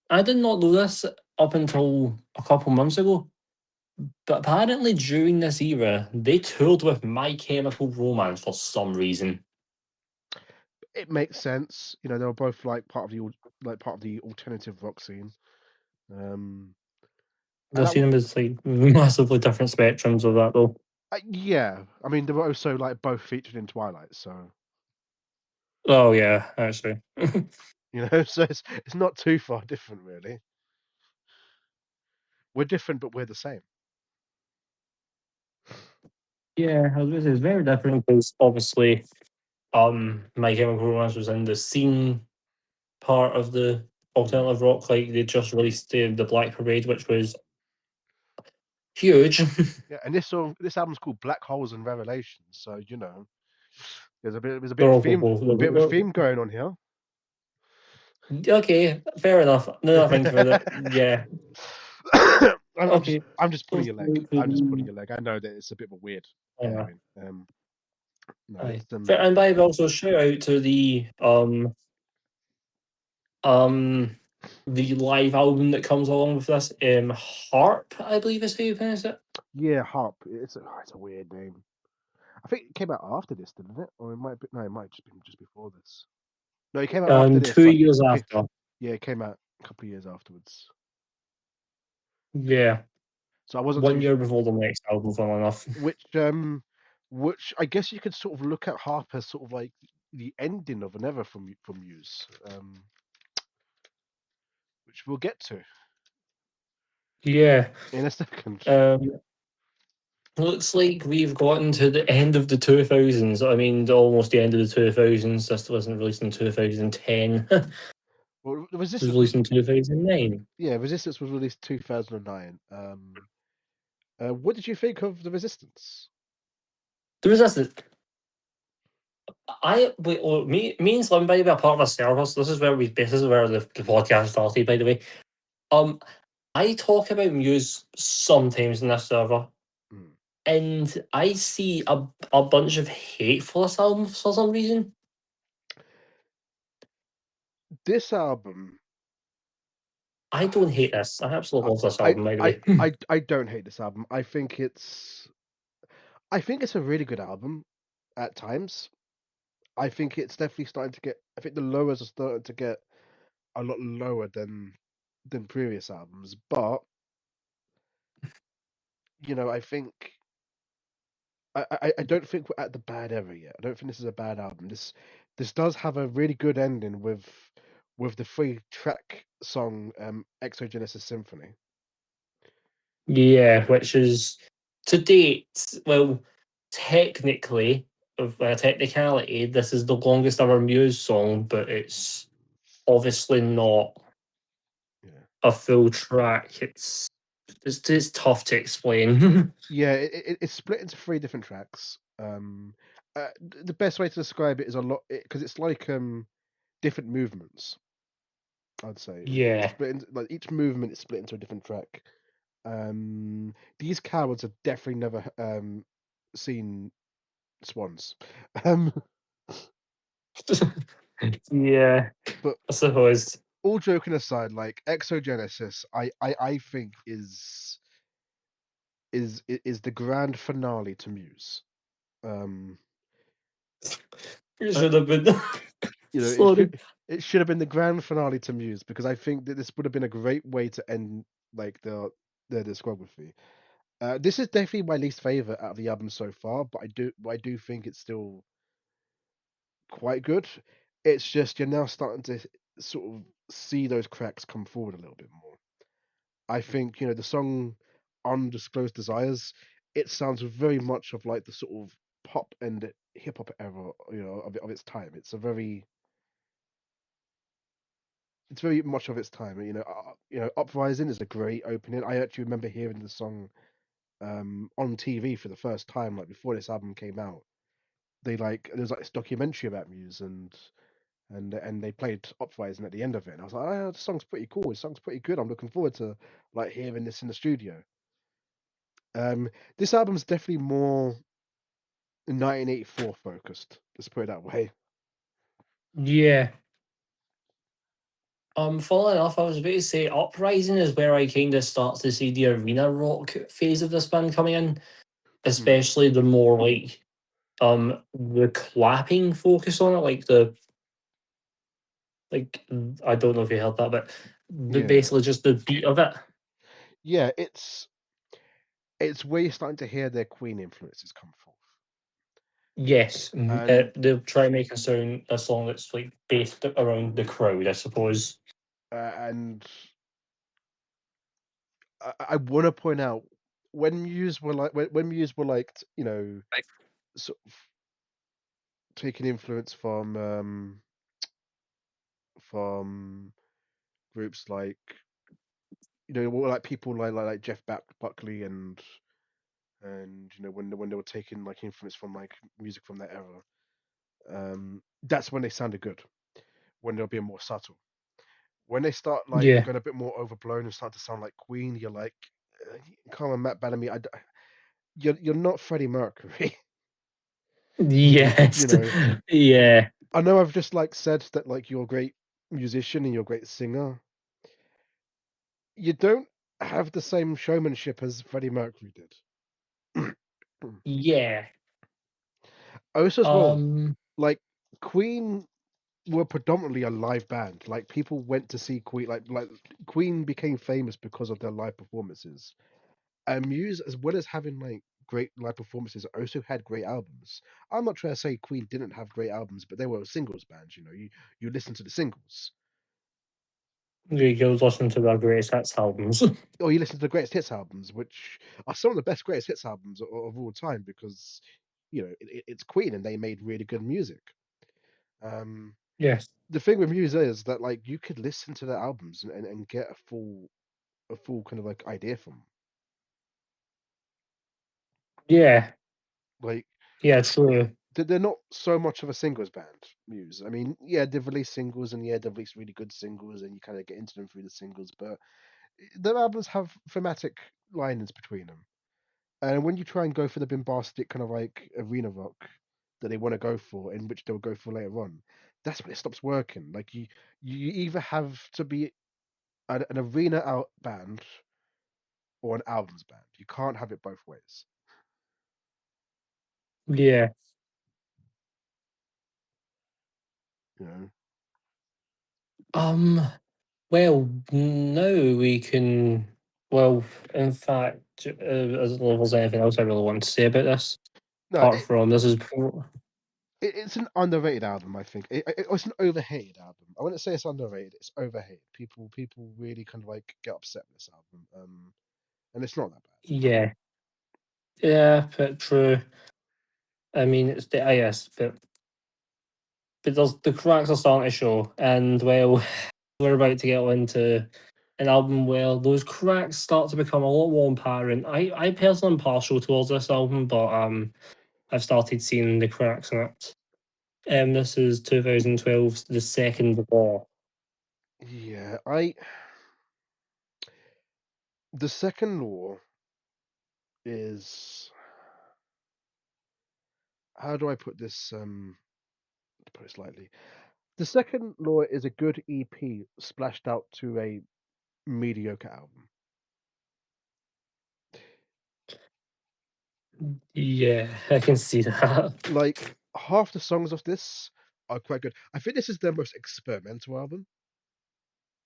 Speaker 1: I did not know this up until a couple months ago, but apparently during this era, they toured with My Chemical Romance for some reason.
Speaker 2: it makes sense. They were both like part of the alternative rock scene. Um, and
Speaker 1: I've seen them as like massively different spectrums of that though.
Speaker 2: yeah, I mean they were also like both featured in Twilight, so
Speaker 1: Oh yeah, actually.
Speaker 2: so it's not too far different really. We're different, but we're the same.
Speaker 1: Yeah, I was gonna say it's very different because obviously, My Chemical Romance was in the scene part of the
Speaker 2: Mm.
Speaker 1: alternative rock. Like they just released the Black Parade, which was huge.
Speaker 2: Yeah, and this album's called Black Holes and Revelations, so there's a bit
Speaker 1: They're
Speaker 2: of
Speaker 1: all
Speaker 2: theme,
Speaker 1: both.
Speaker 2: bit of a theme going on here.
Speaker 1: Okay, fair enough. No, thank you for that. Yeah. Okay.
Speaker 2: I'm just pulling
Speaker 1: So
Speaker 2: your leg.
Speaker 1: through to
Speaker 2: I'm just pulling
Speaker 1: the
Speaker 2: your leg. I know that it's a bit of a weird
Speaker 1: uh,
Speaker 2: pairing. No,
Speaker 1: aye.
Speaker 2: let's
Speaker 1: And by the way, also shout out to um the live album that comes along with this. Harp, I believe is how you pronounce it.
Speaker 2: yeah, Harp. It's a weird name. I think it came out after this, didn't it? Or it might be no, it might have just been just before this. No, it came out after this.
Speaker 1: Two
Speaker 2: So
Speaker 1: years after.
Speaker 2: yeah, it came out a couple of years afterwards.
Speaker 1: Yeah.
Speaker 2: So I wasn't too
Speaker 1: 1 year before the next album, funnily enough.
Speaker 2: which which I guess you could sort of look at Harp as sort of like the ending of an era from Muse, which we'll get to
Speaker 1: Yeah.
Speaker 2: in a second.
Speaker 1: Um Looks like we've gotten to the end of the 2000s. I mean, almost the end of the 2000s. This wasn't released in 2010. It
Speaker 2: Well,
Speaker 1: was
Speaker 2: Resistance was
Speaker 1: released in 2009.
Speaker 2: yeah, Resistance was released 2009. What did you think of the Resistance?
Speaker 1: The Resistance. Me and Slim, by the way, are part of a service. This is where the podcast started, by the way. Um, I talk about Muse sometimes in this server,
Speaker 2: Mm.
Speaker 1: and I see a bunch of hate for this album for some reason.
Speaker 2: This album,
Speaker 1: I don't hate this. I absolutely love this album, by the way.
Speaker 2: I don't hate this album. I think it's a really good album at times. I think it's definitely starting to get. I think the lowers are starting to get a lot lower than previous albums, but I think I don't think we're at the bad era yet. I don't think this is a bad album. This does have a really good ending with the 3 track song Exogenesis Symphony.
Speaker 1: Yeah, which is to date, well, technically, of technicality, this is the longest ever Muse song, but it's obviously not
Speaker 2: Yeah.
Speaker 1: a full track. It's tough to explain.
Speaker 2: Yeah, it's split into 3 different tracks. The best way to describe it is a lot because it's like different movements. I'd say it's
Speaker 1: Yeah.
Speaker 2: split into like each movement is split into a different track. These cowards have definitely never seen swans. Um,
Speaker 1: Yeah,
Speaker 2: but
Speaker 1: I suppose.
Speaker 2: all joking aside, like Exogenesis, I think is the grand finale to Muse. Um,
Speaker 1: It
Speaker 2: uh,
Speaker 1: should have been.
Speaker 2: you know,
Speaker 1: Sorry.
Speaker 2: it should have been the grand finale to Muse because I think that this would have been a great way to end like their discography. This is definitely my least favorite out of the album so far, but I do think it's still quite good. It's just you're now starting to sort of see those cracks come forward a little bit more. I think the song "Undisclosed Desires" it sounds very much of like the sort of pop and hip hop era, of its time. It's very much of its time. Uprising is a great opening. I actually remember hearing the song on TV for the first time, like before this album came out. There's like this documentary about Muse, and and they played Uprising at the end of it, and I was like, oh, the song's pretty cool. The song's pretty good. I'm looking forward to like hearing this in the studio. Um, this album's definitely more 1984 focused. Let's put it that way.
Speaker 1: Yeah. Funnily enough, I was about to say Uprising is where I kind of start to see the arena rock phase of this band coming in,
Speaker 2: Hmm.
Speaker 1: especially the more like the clapping focus on it, like I don't know if you heard that, but
Speaker 2: Yeah,
Speaker 1: basically just the beat of it.
Speaker 2: yeah. It's where you're starting to hear their Queen influences come forth,
Speaker 1: Yes,
Speaker 2: and
Speaker 1: they'll try and make a song that's like based around the crowd, I suppose.
Speaker 2: and I want to point out when Muse were like when Muse were like sort of taking influence from groups like like people like Jeff Buckley and when they were taking like influence from like music from that era. That's when they sounded good. When they're being more subtle. When they start like
Speaker 1: Yeah.
Speaker 2: going a bit more overblown and start to sound like Queen, you're like, come on, Matt Bellamy, you're not Freddie Mercury. you
Speaker 1: Yes.
Speaker 2: know,
Speaker 1: Yeah.
Speaker 2: I know I've just like said that like you're a great musician and you're a great singer. You don't have the same showmanship as Freddie Mercury did.
Speaker 1: Yeah.
Speaker 2: Also, as well,
Speaker 1: Um.
Speaker 2: like Queen were predominantly a live band. Like people went to see Queen. Like Queen became famous because of their live performances. And Muse, as well as having like great live performances, also had great albums. I'm not trying to say Queen didn't have great albums, but they were singles bands. You listen to the singles,
Speaker 1: You go listen to their greatest hits albums.
Speaker 2: or you listen to the greatest hits albums, which are some of the best greatest hits albums of all time because it's Queen and they made really good music. Um,
Speaker 1: Yes.
Speaker 2: the thing with Muse is that like you could listen to their albums and get a full kind of like idea from 'em.
Speaker 1: Yeah.
Speaker 2: Like
Speaker 1: Yeah. True.
Speaker 2: they're not so much of a singles band, Muse. I mean, yeah, they've released singles and yeah, they've released really good singles and you kind of get into them through the singles, but their albums have thematic linings between them. And when you try and go for the bombastic kind of like arena rock that they want to go for, in which they'll go for later on, that's when it stops working. Like you either have to be an arena out band or an albums band. You can't have it both ways.
Speaker 1: Yeah.
Speaker 2: You know.
Speaker 1: Um. Well, now we can. Well, in fact, I don't know if there's anything else I really want to say about this.
Speaker 2: No,
Speaker 1: Apart from this is.
Speaker 2: it's an underrated album. I think it's an overhated album. I wouldn't say it's underrated. It's overhated. People really kind of like get upset with this album. And it's not that bad.
Speaker 1: Yeah. Yeah. But true. I mean, it's the yes, but there's the cracks are starting to show, and well, we're about to get into an album where those cracks start to become a lot more apparent. I personally am partial towards this album, but I've started seeing the cracks in it. This is 2012's The Second War.
Speaker 2: Yeah, the second law is, how do I put this? To put it slightly, the second law is a good EP splashed out to a mediocre album.
Speaker 1: Yeah, I can see that.
Speaker 2: Like half the songs of this are quite good. I think this is their most experimental album,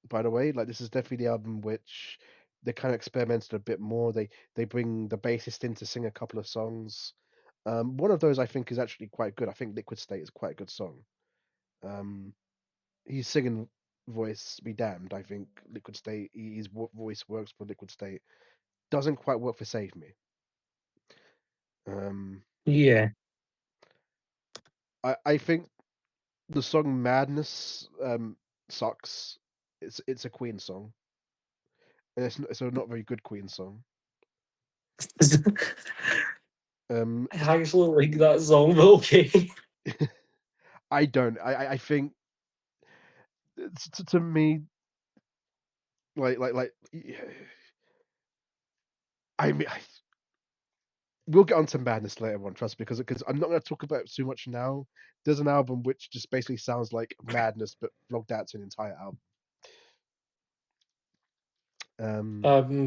Speaker 2: by the way. Like this is definitely the album which they kind of experimented a bit more. They bring the bassist in to sing a couple of songs. One of those I think is actually quite good. I think Liquid State is quite a good song. Um, his singing voice be damned. I think Liquid State, his voice works for Liquid State. Doesn't quite work for Save Me. Um,
Speaker 1: Yeah,
Speaker 2: I think the song Madness sucks. It's a Queen song. And it's a not very good Queen song. Um,
Speaker 1: I actually like that song, but okay.
Speaker 2: I don't. I think. to me, like, I mean, we'll get onto Madness later on, trust me, because I'm not going to talk about it too much now. There's an album which just basically sounds like Madness, but vlogged out to an entire album.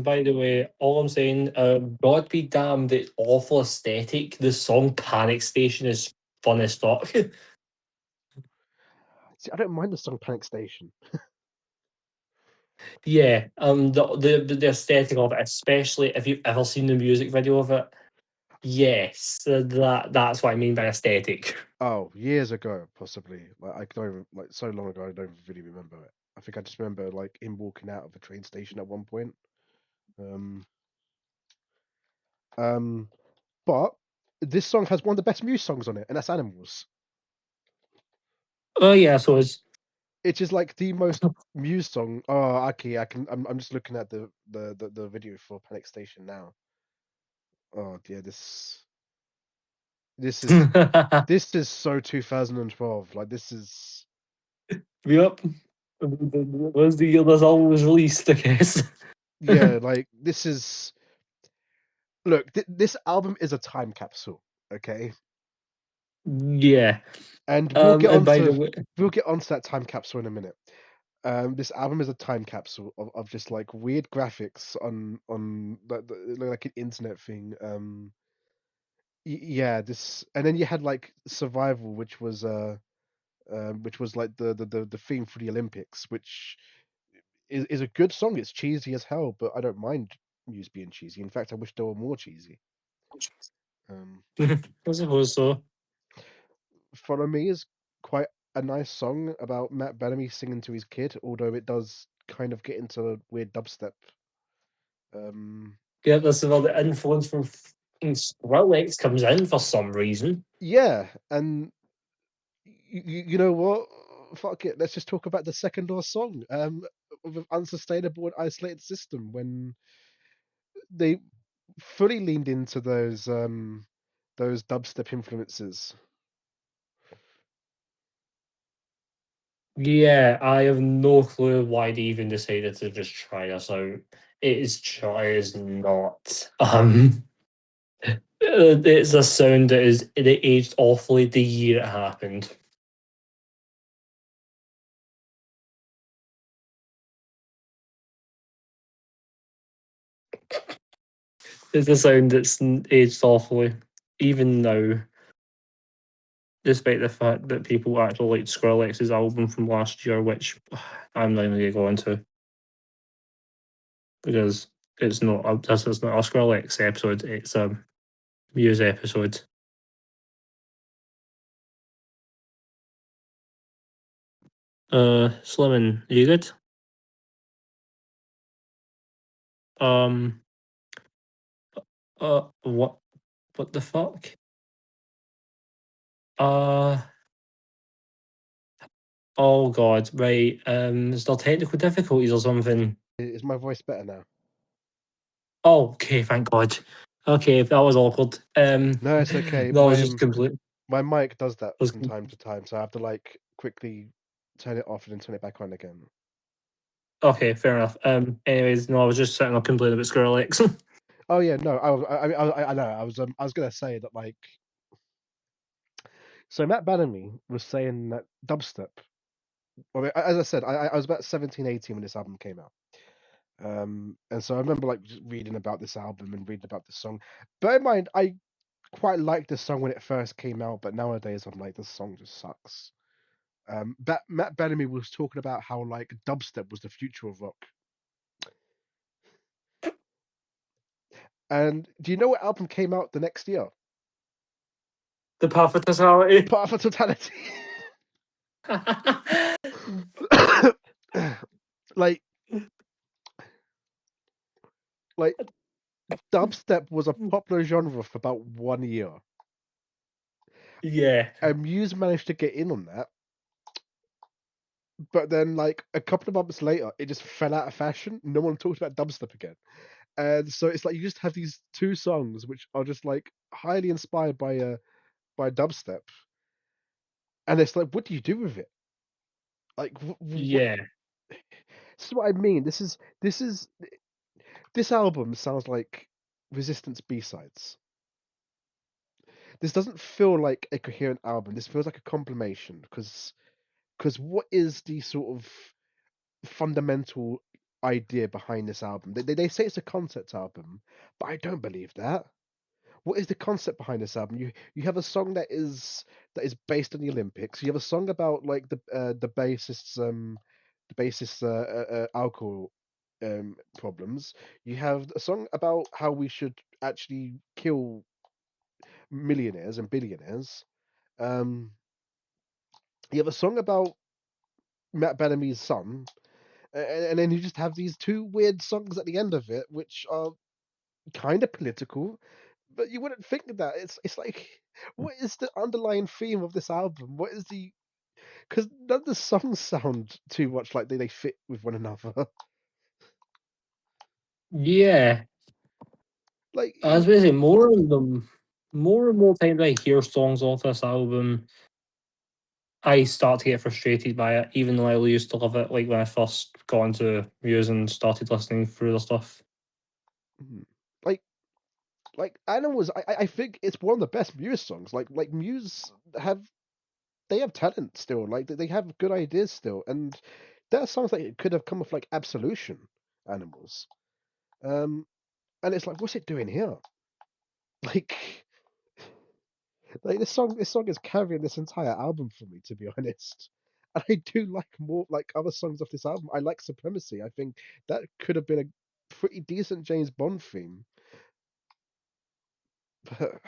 Speaker 1: By the way, all I'm saying, God be damned, it's awful aesthetic. The song Panic Station is fun as fuck.
Speaker 2: See, I don't mind the song Panic Station.
Speaker 1: Yeah, the aesthetic of it, especially if you've ever seen the music video of it. Yes, that's what I mean by aesthetic.
Speaker 2: Oh, years ago, possibly. Like I don't even, like so long ago, I don't really remember it. I think I just remember like him walking out of a train station at one point. Um, um, but this song has one of the best Muse songs on it, and that's Animals.
Speaker 1: Oh yeah, so it's
Speaker 2: It is like the most Muse song. Oh, okay, I can. I'm just looking at the video for Panic Station now. Oh yeah, this is this is so 2012. Like this is
Speaker 1: yep. Was the year this album was released, I guess.
Speaker 2: yeah, like this is look. This album is a time capsule. Okay,
Speaker 1: Yeah.
Speaker 2: and
Speaker 1: And by the way,
Speaker 2: we'll get onto that time capsule in a minute. This album is a time capsule of just like weird graphics on like an internet thing. Yeah, this and then you had like Survival, which was like the theme for the Olympics, which is a good song. It's cheesy as hell, but I don't mind Muse being cheesy. In fact, I wish they were more cheesy. Um,
Speaker 1: I suppose so.
Speaker 2: Follow Me is quite a nice song about Matt Bellamy singing to his kid, although it does kind of get into weird dubstep. Um,
Speaker 1: Yeah, this is where the influence from fucking Skrillex comes in for some reason.
Speaker 2: yeah, and you know what? Fuck it. Let's just talk about the Second Door song. With Unsustainable and Isolated System when they fully leaned into those dubstep influences.
Speaker 1: Yeah, I have no clue why they even decided to just try this out. Is not. It's a sound that aged awfully the year it happened. It's a sound that's aged awfully, even now, despite the fact that people actually liked Skrillex's album from last year, which I'm not even going to go into because this is not a Skrillex episode. It's a Muse episode. Slimming, you good? Um, what? What the fuck? Uh, oh god, right. Is there technical difficulties or something?
Speaker 2: Is my voice better now?
Speaker 1: Oh, okay, thank God. Okay, that was awkward.
Speaker 2: No, it's okay.
Speaker 1: That was just complete.
Speaker 2: My mic does that
Speaker 1: Was,
Speaker 2: from time to time, so I have to like quickly turn it off and then turn it back on again.
Speaker 1: okay, fair enough. Anyways, no, I was just sitting there complaining about Skrillex.
Speaker 2: Oh yeah, no, I know. I was gonna say that like so Matt Bellamy was saying that dubstep. I mean, as I said, I was about 17, 18 when this album came out. And so I remember like just reading about this album and reading about this song. Bear in mind, I quite liked this song when it first came out, but nowadays I'm like, this song just sucks. Matt Bellamy was talking about how like dubstep was the future of rock. And do you know what album came out the next year?
Speaker 1: The Path of Totality.
Speaker 2: Part of Totality. like like dubstep was a popular genre for about 1 year,
Speaker 1: Yeah.
Speaker 2: and Muse managed to get in on that. But then, like a couple of months later, it just fell out of fashion. No one talked about dubstep again, and so it's like you just have these two songs which are just like highly inspired by dubstep, and it's like, what do you do with it? Like what?
Speaker 1: Yeah.
Speaker 2: This is what I mean. This album sounds like Resistance B-sides. This doesn't feel like a coherent album. This feels like a compilation because what is the sort of fundamental idea behind this album? They say it's a concept album, but I don't believe that. What is the concept behind this album? You have a song that is based on the Olympics. You have a song about like the bassist's alcohol problems. You have a song about how we should actually kill millionaires and billionaires. Um, you have a song about Matt Bellamy's son, and then you just have these two weird songs at the end of it, which are kind of political. But you wouldn't think of that. It's like, what is the underlying theme of this album? What is the because none of the songs sound too much like they fit with one another.
Speaker 1: Yeah.
Speaker 2: Like
Speaker 1: I was basically more of them more and more times I hear songs off this album, I start to get frustrated by it, even though I used to love it like when I first got into Muse and started listening through the stuff.
Speaker 2: mm, like Animals. I think it's one of the best Muse songs. Like Muse have talent still. Like they have good ideas still, and there are songs like it could have come off like Absolution, Animals. Um, and it's like, what's it doing here? Like, like this song is carrying this entire album for me, to be honest. And I do like more like other songs off this album. I like Supremacy. I think that could have been a pretty decent James Bond theme. But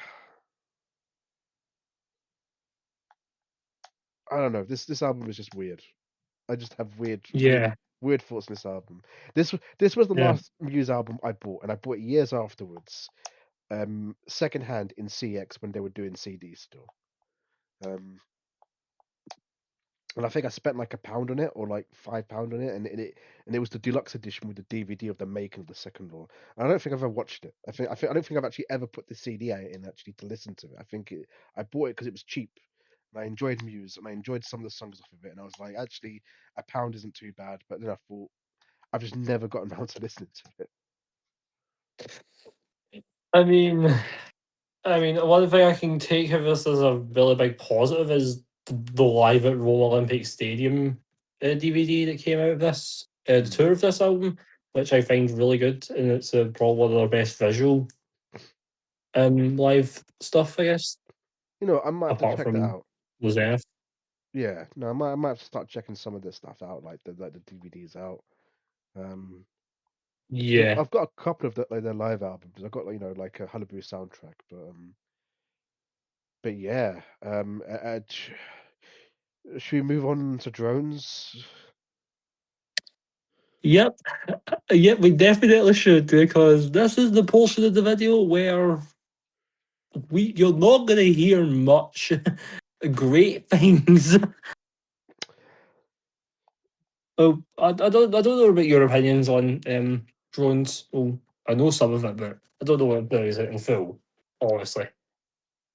Speaker 2: I don't know. This album is just weird. I just have
Speaker 1: Yeah,
Speaker 2: weird thoughts on this album. This was the
Speaker 1: yeah.
Speaker 2: last Muse album I bought, and I bought it years afterwards. Secondhand in CX when they were doing CDs still. Um, and I think I spent like £1 on it or like £5 on it, and it was the deluxe edition with the DVD of the making of the second law. And I don't think I've ever watched it. I don't think I've actually ever put the CD out in actually to listen to it. I bought it because it was cheap. And I enjoyed Muse and I enjoyed some of the songs off of it. And I was like, actually, £1 isn't too bad. But then I thought I've just never gotten around to listening to it.
Speaker 1: I mean, one thing I can take of this as a really big positive is the Live at Royal Olympic Stadium DVD that came out of this, the
Speaker 2: Mm.
Speaker 1: tour of this album, which I find really good, and it's probably one of their best visual live stuff, I guess,
Speaker 2: I might have to
Speaker 1: apart
Speaker 2: check that
Speaker 1: from
Speaker 2: out.
Speaker 1: the Zenith.
Speaker 2: Yeah, no, I might have to start checking some of this stuff out, like the DVDs out. Um, because I've
Speaker 1: Yeah.
Speaker 2: I've got a couple of their live albums. I've got like, like a Hullabaloo soundtrack, but yeah. Should we move on to drones?
Speaker 1: Yep. Yep, we definitely should, because this is the portion of the video where you're not gonna hear much great things. Oh, I don't know about your opinions on drones. Well, I know some of it, but I don't know what there is in full, honestly.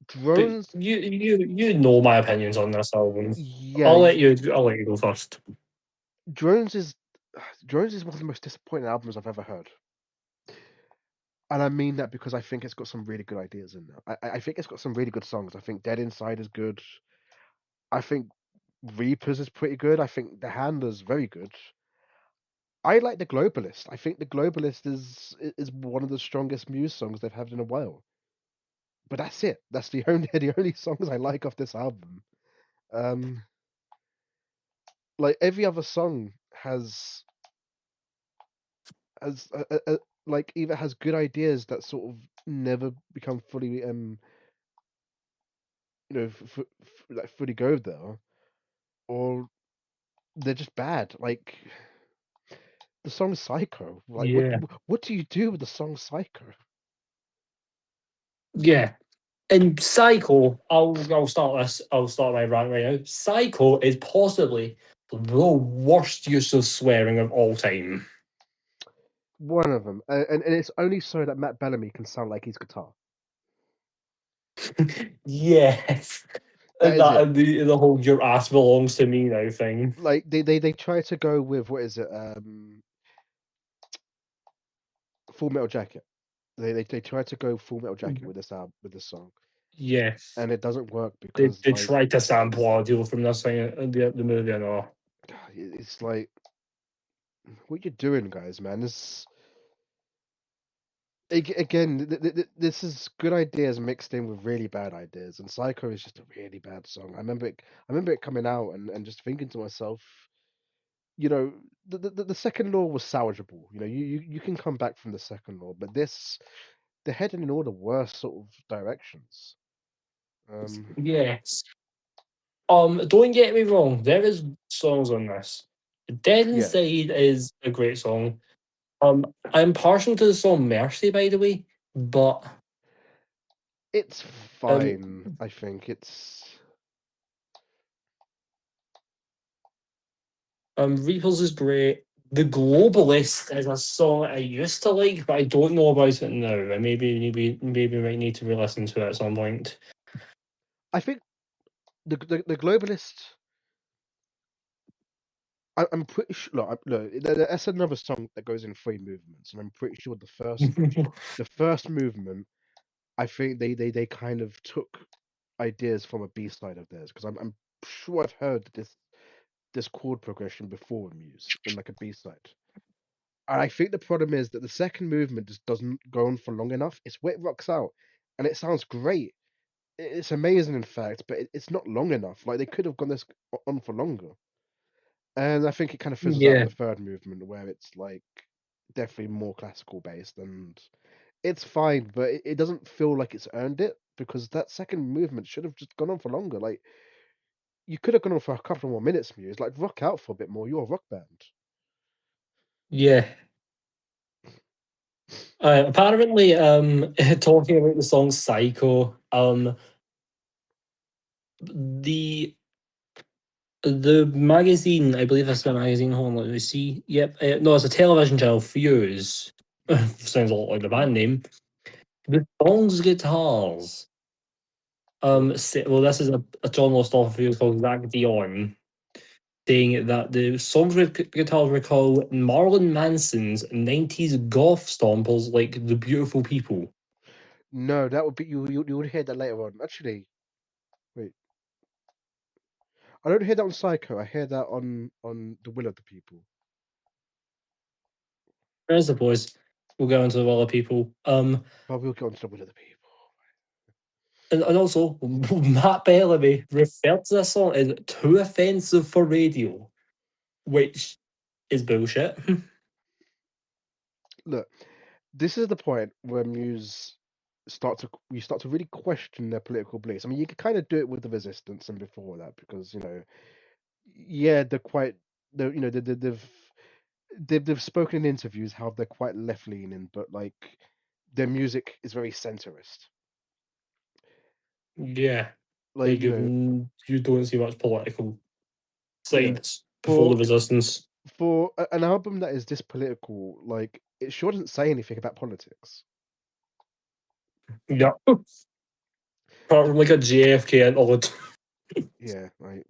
Speaker 1: But
Speaker 2: Drones,
Speaker 1: you know my opinions on this album.
Speaker 2: yeah,
Speaker 1: I'll let you go first.
Speaker 2: drones is drones is one of the most disappointing albums I've ever heard, and I mean that because I think it's got some really good ideas in there. I think it's got some really good songs. I think Dead Inside is good. I think Reapers is pretty good. I think The Handler's very good. I like The Globalist. I think The Globalist is one of the strongest Muse songs they've had in a while. But that's it. That's the only the only songs I like off this album. Um, like every other song has like either has good ideas that sort of never become fully like fully go there, or they're just bad. Like the song Psycho. Like
Speaker 1: Yeah.
Speaker 2: what do you do with the song Psycho?
Speaker 1: Yeah. And Psycho, I'll start this. I'll start my rant right now. Psycho is possibly the worst use of swearing of all time.
Speaker 2: One of them, and it's only so that Matt Bellamy can sound like his guitar.
Speaker 1: Yes.
Speaker 2: That
Speaker 1: And
Speaker 2: is
Speaker 1: that
Speaker 2: it.
Speaker 1: and the whole "your ass belongs to me" now thing.
Speaker 2: Like they try to go with what is it? Full Metal Jacket. They try to go Full Metal Jacket with this song,
Speaker 1: Yeah,
Speaker 2: and it doesn't work
Speaker 1: they
Speaker 2: because
Speaker 1: they
Speaker 2: like
Speaker 1: tried to sample audio from this thing in the movie and all.
Speaker 2: it's like what you doing, guys, man? Again, this is good ideas mixed in with really bad ideas, and Psycho is just a really bad song. I remember it coming out and just thinking to myself, you know, the second law was salvageable. You know, you can come back from the second law, but this they're heading in all the worst sort of directions. Um,
Speaker 1: Yes. Don't get me wrong, there is songs on this. Dead
Speaker 2: yeah,
Speaker 1: Inside is a great song. I'm partial to the song Mercy, by the way, but
Speaker 2: it's
Speaker 1: um,
Speaker 2: fine. I think it's
Speaker 1: Reapers is great. The Globalist is a song I used to like, but I don't know about it now. I maybe might need to re-listen to it at some point.
Speaker 2: I think the globalist. I'm pretty sure. Look, that's another song that goes in three movements, and I'm pretty sure the first movement, I think they kind of took ideas from a B side of theirs because I'm sure I've heard this chord progression before in Muse in like a B side. And I think the problem is that the second movement just doesn't go on for long enough. It's where it rocks out, and it sounds great. It's amazing, in fact, but it's not long enough. Like they could have gone this on for longer. And I think it kind of fizzles out in
Speaker 1: Yeah,
Speaker 2: the third movement where it's like definitely more classical based, and it's fine, but it doesn't feel like it's earned it because that second movement should have just gone on for longer. Like you could have gone on for a couple more minutes, Muse. Like rock out for a bit more. You're a rock band.
Speaker 1: yeah. Apparently, talking about the song "Psycho," the the magazine, I believe that's a magazine. Hold on, let me see. Yep, no, it's a television channel. Fuse sounds a lot like the band name. The song's guitars.
Speaker 2: What?
Speaker 1: Well, this is a journalist off Fuse called Zach Dion saying that the songs with guitars recall Marilyn Manson's '90s goth stompers like "The Beautiful People."
Speaker 2: No, that would be you would hear that later on. Actually, wait. I don't hear that on Psycho. I hear that on The Will of the People.
Speaker 1: I suppose we'll go into the other people.
Speaker 2: But we'll get on to The Will of the People.
Speaker 1: And also, Matt Bellamy referred to this song as too offensive for radio, which is bullshit.
Speaker 2: Look, this is the point where Muse start to really question their political beliefs. I mean, you could kind of do it with the Resistance and before that because yeah, they're quite they you know they've spoken in interviews how they're quite left leaning, but like their music is very centrist.
Speaker 1: Yeah,
Speaker 2: Like
Speaker 1: like you don't see much political
Speaker 2: yeah,
Speaker 1: sides before the
Speaker 2: for
Speaker 1: resistance.
Speaker 2: an album that is this political, like it sure doesn't say anything about politics.
Speaker 1: Yeah, apart from like a JFK interlude.
Speaker 2: Yeah, right.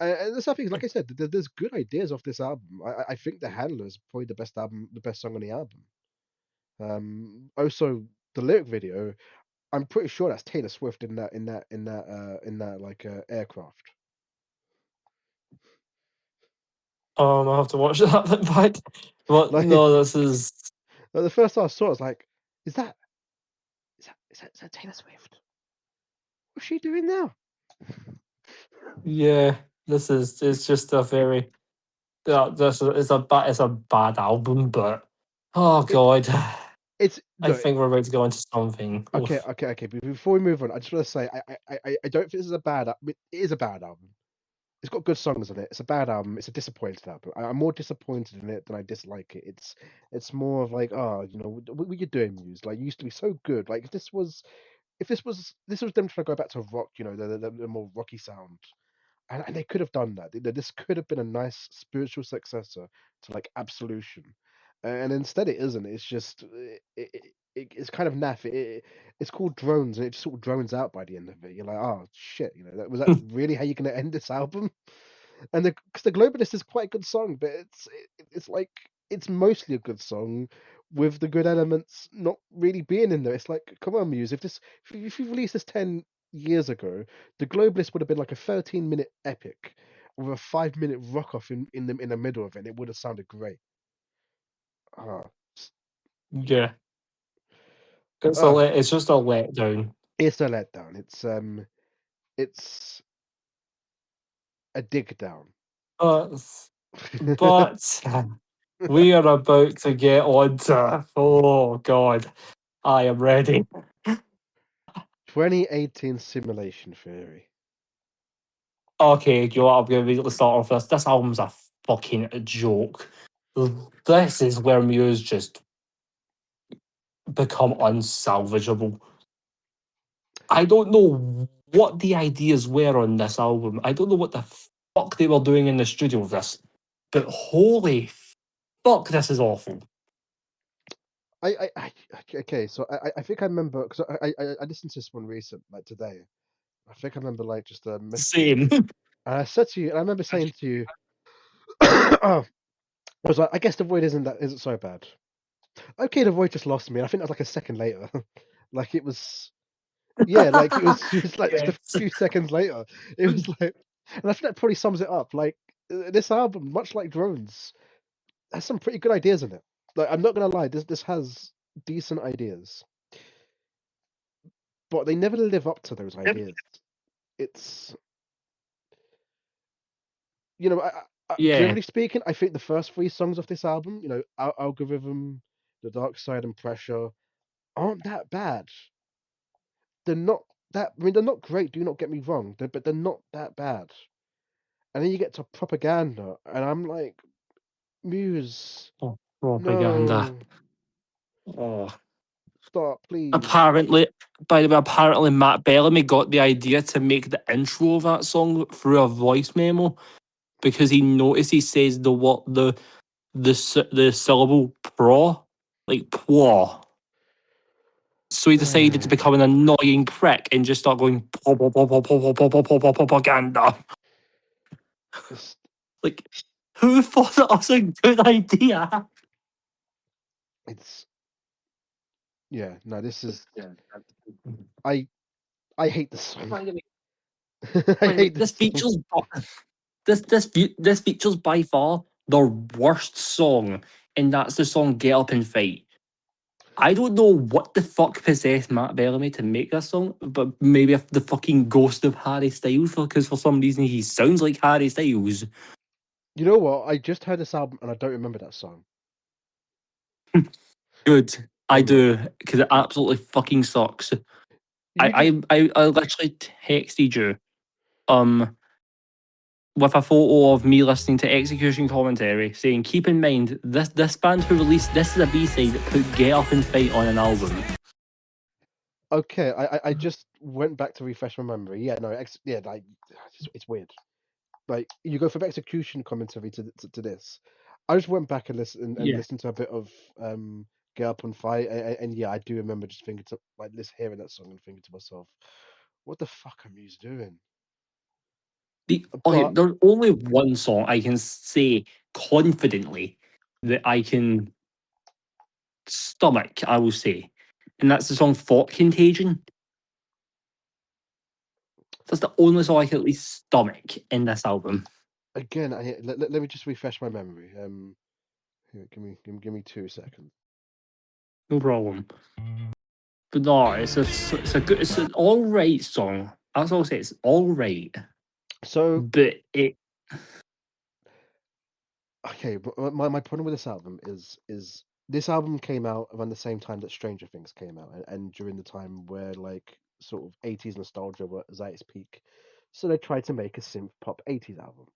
Speaker 2: And the stuff is, like I said, there's good ideas off this album. I think The Handler is probably the best song on the album. Also the lyric video, I'm pretty sure that's Taylor Swift in that like aircraft.
Speaker 1: I have to watch that then back. But
Speaker 2: Like,
Speaker 1: no, this is
Speaker 2: like the first time I saw it, I was like, is is that Taylor Swift? What's she doing now?
Speaker 1: yeah. This is it's just a very this it's a bad album, but oh
Speaker 2: It
Speaker 1: god,
Speaker 2: it's
Speaker 1: I
Speaker 2: look
Speaker 1: think we're about to go into something.
Speaker 2: okay,
Speaker 1: Oof.
Speaker 2: okay. But before we move on, I just want to say I don't think this is a bad. It is a bad album. It's got good songs on it. It's a bad album. It's a disappointed album. I'm more disappointed in it than I dislike it. It's more of like, oh, what were you doing, Muse? Like, you used to be so good. Like, if this was them trying to go back to rock, the more rocky sound, and they could have done that. This could have been a nice spiritual successor to like Absolution, and instead it isn't. It's just it's kind of naff. It's called Drones, and it just sort of drones out by the end of it. You're like, oh shit, was that really how you're gonna end this album? And because the Globalist is quite a good song, but it's like it's mostly a good song with the good elements not really being in there. It's like, come on, Muse, if you released this 10 years ago, the Globalist would have been like a 13-minute epic with a 5-minute rock off in the middle of it. And it would have sounded great. Ah,
Speaker 1: Yeah, it's
Speaker 2: ah,
Speaker 1: it's just a letdown.
Speaker 2: it's a letdown. It's a dig down.
Speaker 1: But but we are about to get on to, oh god, I am ready.
Speaker 2: 2018 Simulation Theory.
Speaker 1: Okay, you know what, I'm gonna immediately start off this. This album's a fucking joke. This is where Muse just become unsalvageable. I don't know what the ideas were on this album. I don't know what the fuck they were doing in the studio with this. But holy fuck, this is awful.
Speaker 2: Okay, so I think I remember because I listened to this one recent, like today. I think I remember like just messaging you,
Speaker 1: Same.
Speaker 2: and I said to you, and I remember saying to you, I was like, I guess the void isn't so bad. Okay, the void just lost me. I think that was like a second later, like it was, yeah, like it was just like just a
Speaker 1: Yes.
Speaker 2: few seconds later. It was like, and I think that probably sums it up. Like this album, much like Drones, has some pretty good ideas in it. Like I'm not gonna lie, this has decent ideas, but they never live up to those ideas. It's
Speaker 1: Yeah.
Speaker 2: generally speaking, I think the first three songs of this album, Algorithm, The Dark Side, and Pressure, aren't that bad. They're not that. I mean, they're not great. Do not get me wrong, but they're not that bad. And then you get to Propaganda, and I'm like, Muse,
Speaker 1: Oh, propaganda.
Speaker 2: no,
Speaker 1: Oh.
Speaker 2: stop, please.
Speaker 1: Apparently, by the way, apparently Matt Bellamy got the idea to make the intro of that song through a voice memo because he noticed he says the what the syllable pro, like pwa. So he decided to become an annoying prick and just start going propaganda.
Speaker 2: It's,
Speaker 1: Like, who thought that was a good idea?
Speaker 2: it's yeah. No, this is
Speaker 1: Yeah.
Speaker 2: I I hate this song.
Speaker 1: By the way,
Speaker 2: I
Speaker 1: by the way,
Speaker 2: hate this song.
Speaker 1: this features by far the worst song, and that's the song "Get Up and Fight." I don't know what the fuck possessed Matt Bellamy to make this song, but maybe if the fucking ghost of Harry Styles, because for some reason he sounds like Harry Styles.
Speaker 2: You know what? I just heard this album and I don't remember that song.
Speaker 1: Good, I
Speaker 2: I'm like,
Speaker 1: do, because it absolutely fucking sucks.
Speaker 2: you just
Speaker 1: I literally texted you, um, with a photo of me listening to Execution commentary saying, keep in mind, this band who released this is a B-side that put Get Up and Fight on an album.
Speaker 2: okay. I just went back to refresh my memory. Yeah, no, yeah, like it's weird. Like you go from execution commentary to this. I just went back and
Speaker 1: Yeah.
Speaker 2: listened to a bit of Get Up and Fight, and yeah, I do remember just thinking to like this hearing that song and thinking to myself, what the fuck are Muse doing?
Speaker 1: Okay,
Speaker 2: But
Speaker 1: there's only one song I can say confidently that I can stomach, I will say. And that's the song Thought Contagion. That's the only song I can at least stomach in this album.
Speaker 2: again, let me just refresh my memory. Here, give me 2 seconds.
Speaker 1: No problem. But no, it's a good, it's an alright song. That's all I'll say, it's alright.
Speaker 2: So
Speaker 1: But it,
Speaker 2: okay, but my problem with this album is this album came out around the same time that Stranger Things came out, and during the time where like sort of 80s nostalgia was at its peak. So they tried to make a synth pop 80s album.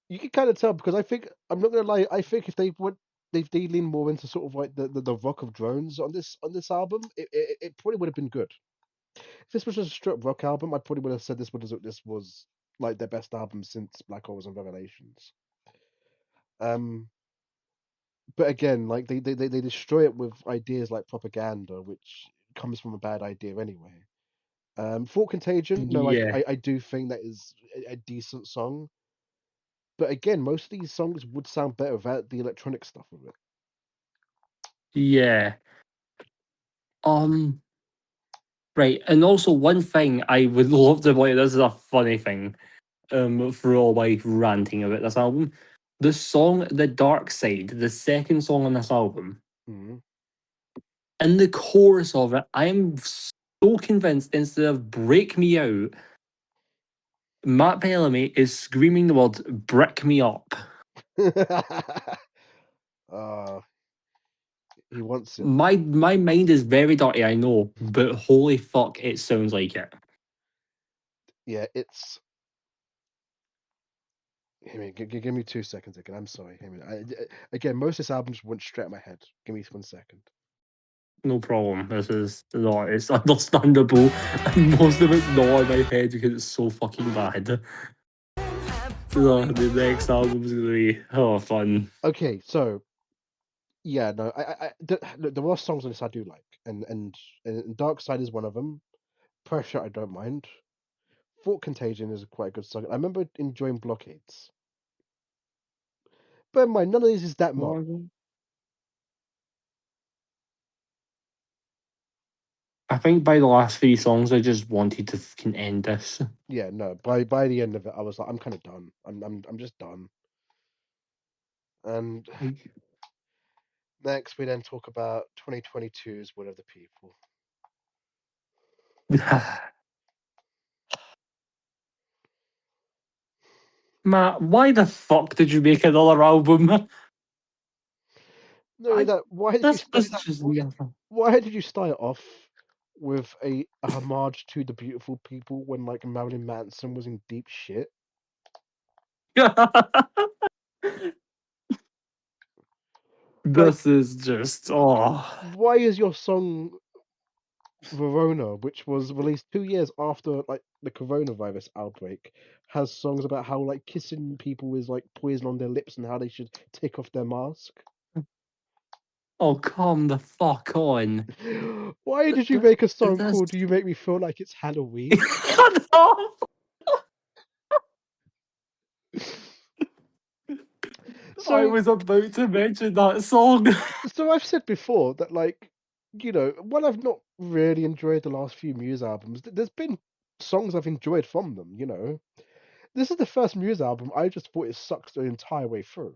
Speaker 2: You can kind of tell because I think I'm not gonna lie, I think if they lean more into sort of like the rock of drones on this album, it probably would have been good. If this was just a straight rock album, I probably would have said this was like their best album since Black Holes and Revelations. Um, but again, like they destroy it with ideas like propaganda, which comes from a bad idea anyway. Thought Contagion, no,
Speaker 1: Yeah,
Speaker 2: I do think that is a decent song, but again, most of these songs would sound better without the electronic stuff of it.
Speaker 1: yeah. Um, right, and also one thing I would love to point. This is a funny thing. For all my ranting about this album, the song "The Dark Side," the second song on this album,
Speaker 2: Mhm.
Speaker 1: in the chorus of it, I am so convinced instead of "Break Me Out," Matt Bellamy is screaming the word "Brick Me Up."
Speaker 2: uh, he wants it.
Speaker 1: My mind is very dirty, I know, but holy fuck, it sounds like it.
Speaker 2: Yeah, it's. Give me, give me 2 seconds again. I'm sorry. Again, most of this album's went straight at my head. Give me 1 second.
Speaker 1: No problem. This is not. It's understandable, and most of it's not in my head because it's so fucking bad. The next album's gonna be fun.
Speaker 2: Okay, so yeah, no, look, there are songs on this I do like, and Dark Side is one of them. Pressure, I don't mind. Thought Contagion is quite a good song. I remember enjoying Blockades. Bear in mind, none of these is that much.
Speaker 1: I think by the last three songs, I just wanted to fucking end this.
Speaker 2: Yeah, no. By the end of it, I was like, I'm kind of done. I'm just done. And
Speaker 1: Like,
Speaker 2: next, we then talk about 2022's Will of the People.
Speaker 1: Matt, why the fuck did you make another album?
Speaker 2: No,
Speaker 1: I
Speaker 2: that why did you
Speaker 1: this
Speaker 2: start?
Speaker 1: was just never.
Speaker 2: Why did you start it off with a homage to the beautiful people when like Marilyn Manson was in deep shit? Like,
Speaker 1: This is just
Speaker 2: why is your song Verona, which was released 2 years after like the coronavirus outbreak, has songs about how like kissing people is like poison on their lips and how they should take off their mask?
Speaker 1: oh come the fuck on.
Speaker 2: Why
Speaker 1: Th-
Speaker 2: did you
Speaker 1: th-
Speaker 2: make a song
Speaker 1: This
Speaker 2: called "Do You Make Me Feel Like It's Halloween"?
Speaker 1: Shut up! I
Speaker 2: So,
Speaker 1: was about to mention that song.
Speaker 2: so I've said before that like, while I've not really enjoyed the last few Muse albums, there's been songs I've enjoyed from them. This is the first Muse album I just thought it sucks the entire way through.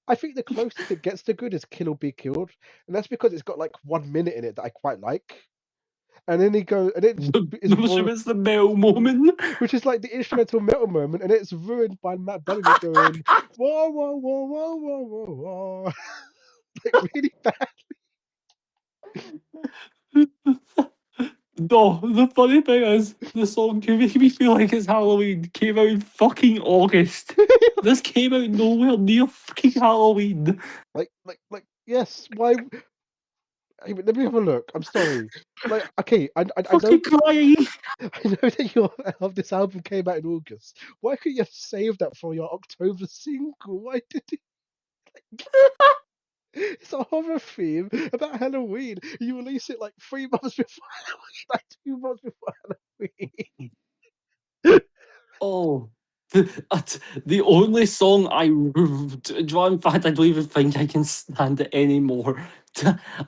Speaker 2: I think the closest it gets to good is "Kill or Be Killed," and that's because it's got like 1 minute in it that I quite like. And then he goes, and it's is
Speaker 1: No, she was the metal moment.
Speaker 2: which is like the instrumental metal moment, and it's ruined by Matt Bellamy going whoa whoa whoa whoa whoa whoa whoa, like really bad.
Speaker 1: No, the funny thing is, the song "You Make Me Feel Like It's Halloween" came out in fucking August. This came out nowhere near fucking Halloween.
Speaker 2: Like yes, why? Hey, let me have a look. I'm sorry. Like, okay, I know
Speaker 1: Fucking crying.
Speaker 2: I know that your this album came out in August. Why couldn't you save that for your October single? Why did it? It's a horror theme about Halloween. You release it like 3 months before Halloween, like 2 months before Halloween.
Speaker 1: Oh, the only song in fact, I don't even think I can stand it anymore.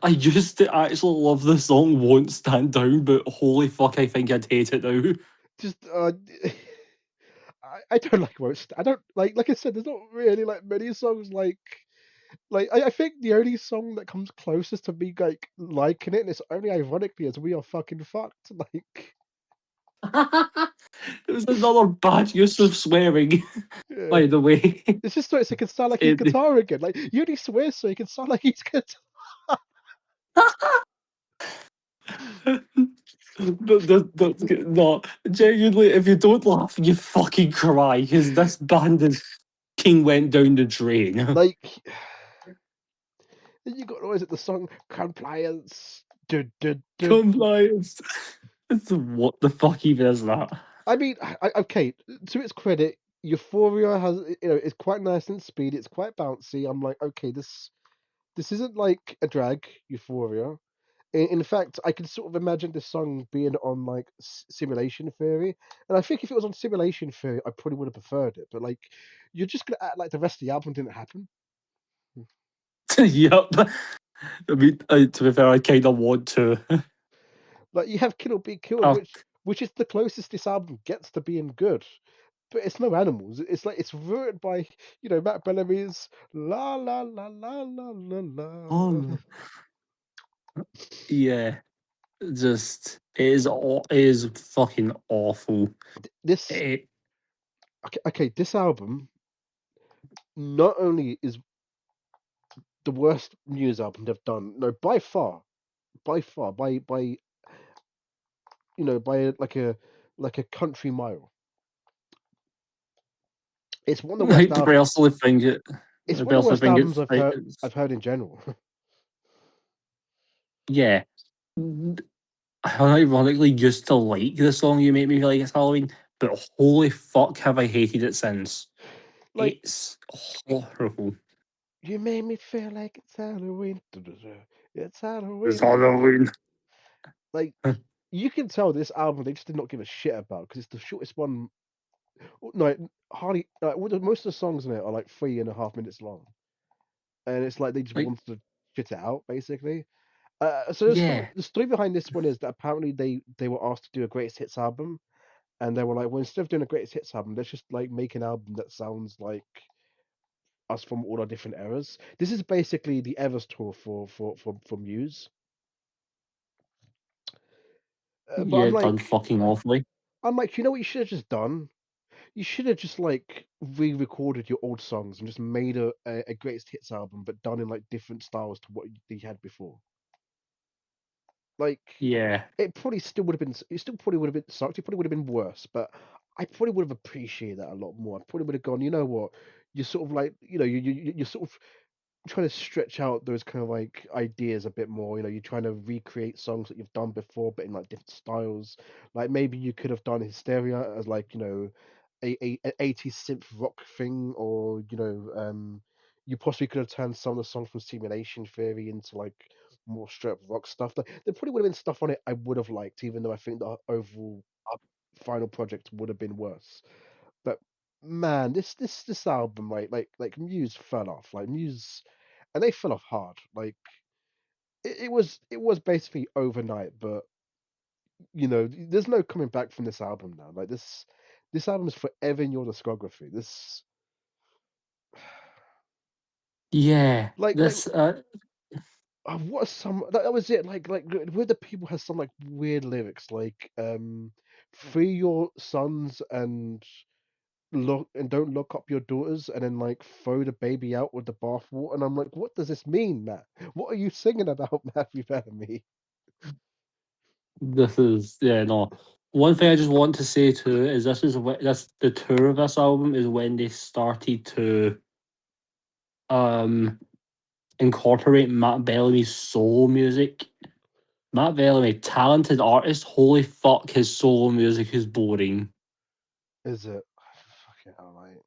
Speaker 1: I used to actually love the song "Won't Stand Down," but holy fuck, I think I'd hate it now.
Speaker 2: Just I don't like roast. I don't like I said. There's not really like many songs I think the only song that comes closest to me like liking it, and it's only ironically, is "We Are Fucking Fucked." Like,
Speaker 1: It was another bad use of swearing,
Speaker 2: yeah.
Speaker 1: by the way.
Speaker 2: It's just so he can sound like his
Speaker 1: It,
Speaker 2: guitar again. Like, you only swear so he can sound like his guitar.
Speaker 1: no, genuinely, if you don't laugh, you fucking cry because this band is king went down the drain.
Speaker 2: Like, then you got always at the song "Compliance."
Speaker 1: Compliance. What the fuck even is that?
Speaker 2: I mean, okay. To its credit, Euphoria has is quite nice and speed. It's quite bouncy. I'm like, okay, this. This isn't like a drag Euphoria. In fact, I can sort of imagine this song being on like Simulation Theory, and I think if it was on Simulation Theory, I probably would have preferred it. But like, you're just gonna act like the rest of the album didn't happen.
Speaker 1: Yep. I mean, to be fair, I kind of want to.
Speaker 2: Like you have Kill or Be Killed,
Speaker 1: Oh,
Speaker 2: which is the closest this album gets to being good. But it's no animals. It's like it's ruined by Matt Bellamy's la la la la la la la.
Speaker 1: um, yeah. Just it is fucking awful.
Speaker 2: This
Speaker 1: It,
Speaker 2: okay, this album not only is the worst Muse album they've done, no, by far, by like a country mile. It's one of the worst
Speaker 1: I
Speaker 2: albums.
Speaker 1: personally think it.
Speaker 2: It's
Speaker 1: I
Speaker 2: one of the
Speaker 1: personally
Speaker 2: worst
Speaker 1: think
Speaker 2: albums
Speaker 1: it's.
Speaker 2: I've heard in general.
Speaker 1: Yeah. I ironically used to like the song "You Make Me Feel Like It's Halloween," but holy fuck, have I hated it since.
Speaker 2: Like
Speaker 1: It's horrible.
Speaker 2: you made me feel like it's Halloween. It's
Speaker 1: It's
Speaker 2: Halloween.
Speaker 1: Halloween.
Speaker 2: Like you can tell this album they just did not give a shit about because it's the shortest one. No, hardly. Most of the songs in it are like 3.5 minutes long, and it's like they just
Speaker 1: Like,
Speaker 2: wanted to shit it out basically. So
Speaker 1: yeah,
Speaker 2: the story behind this one is that apparently they were asked to do a greatest hits album, and they were like, well, instead of doing a greatest hits album, let's just like make an album that sounds like us from all our different eras. This is basically the Eras tour for Muse. But
Speaker 1: yeah, done fucking awfully.
Speaker 2: I'm like, you know what you should have just done? You should have just like re-recorded your old songs and just made a greatest hits album, but done in like different styles to what you had before. Like,
Speaker 1: Yeah,
Speaker 2: it probably still would have been. It still probably would have been sucked. It probably would have been worse, but I probably would have appreciated that a lot more. I probably would have gone. You know what? You're sort of like, you're sort of trying to stretch out those kind of like ideas a bit more. You're trying to recreate songs that you've done before, but in like different styles. Like maybe you could have done Hysteria as like a 80s synth rock thing, or you possibly could have turned some of the songs from Simulation Theory into like more straight up rock stuff. Like, there probably would have been stuff on it I would have liked, even though I think the overall final project would have been worse. But man, this album, like Muse fell off. Like Muse, and they fell off hard. Like it was basically overnight. But there's no coming back from this album now. Like this album is forever in your discography. This
Speaker 1: yeah.
Speaker 2: like
Speaker 1: This,
Speaker 2: what are some that was it. Like where the people has some like weird lyrics like free your sons and don't lock up your daughters, and then like throw the baby out with the bathwater. And I'm like, what does this mean, Matt? What are you singing about, Matthew Bellamy?
Speaker 1: this is yeah. No, one thing I just want to say too is this the tour of this album is when they started to um incorporate Matt Bellamy's solo music. Matt Bellamy, talented artist. Holy fuck, his solo music is boring.
Speaker 2: Is it? Fucking hell, like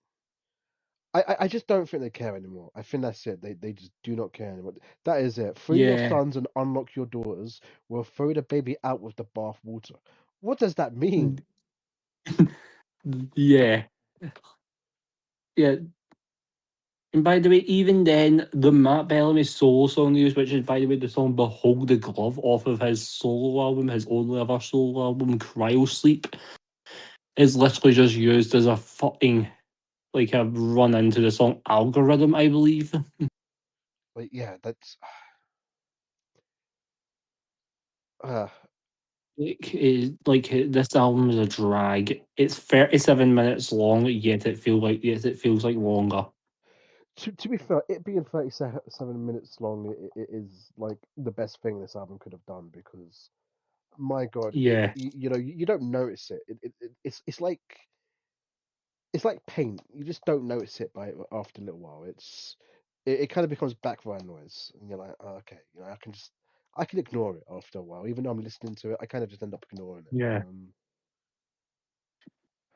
Speaker 2: I just don't think they care anymore. I think that's it. They just do not care anymore. That is it. Free your
Speaker 1: Yeah,
Speaker 2: sons and unlock your daughters. We'll throw the baby out with the bath water. What does that mean?
Speaker 1: yeah, yeah. And by the way, even then, the Matt Bellamy solo song used, which is by the way the song "Behold the Glove" off of his solo album, his only ever solo album, "Cryo Sleep," is literally just used as a fucking like a run into the song "Algorithm," I believe.
Speaker 2: Like, yeah, that's uh,
Speaker 1: This album is a drag. It's 37 minutes long, yet it feels like longer.
Speaker 2: to be fair, it being 37 minutes long, it is like the best thing this album could have done because my God,
Speaker 1: Yeah,
Speaker 2: you don't notice it. It's like paint. You just don't notice it by after a little while. It kind of becomes background noise, and you're like, oh, okay, I can ignore it after a while. Even though I'm listening to it, I kind of just end up ignoring it.
Speaker 1: yeah.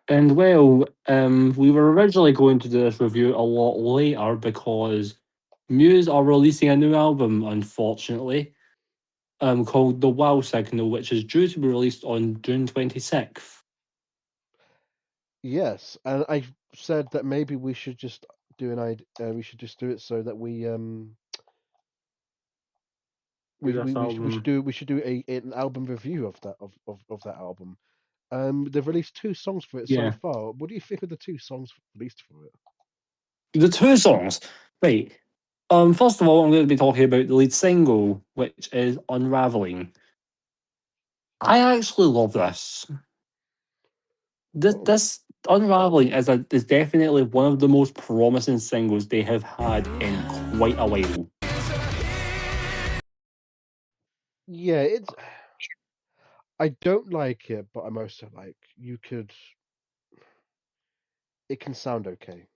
Speaker 1: And well, we were originally going to do this review a lot later because Muse are releasing a new album, unfortunately, called The Wow Signal, which is due to be released on June 26th.
Speaker 2: Yes, and I said that maybe we should just do we should just do it so that
Speaker 1: Do this
Speaker 2: we should
Speaker 1: album.
Speaker 2: do an album review of of that album. They've released two songs for it so
Speaker 1: Yeah.
Speaker 2: far. What do you think of the two songs released for it?
Speaker 1: The two songs. Right. First of all, I'm going to be talking about the lead single, which is Unraveling. I actually love this. This,
Speaker 2: Oh,
Speaker 1: this Unraveling is definitely one of the most promising singles they have had in quite a while.
Speaker 2: yeah, it's. I don't like it, but I'm also like you could. It can sound okay.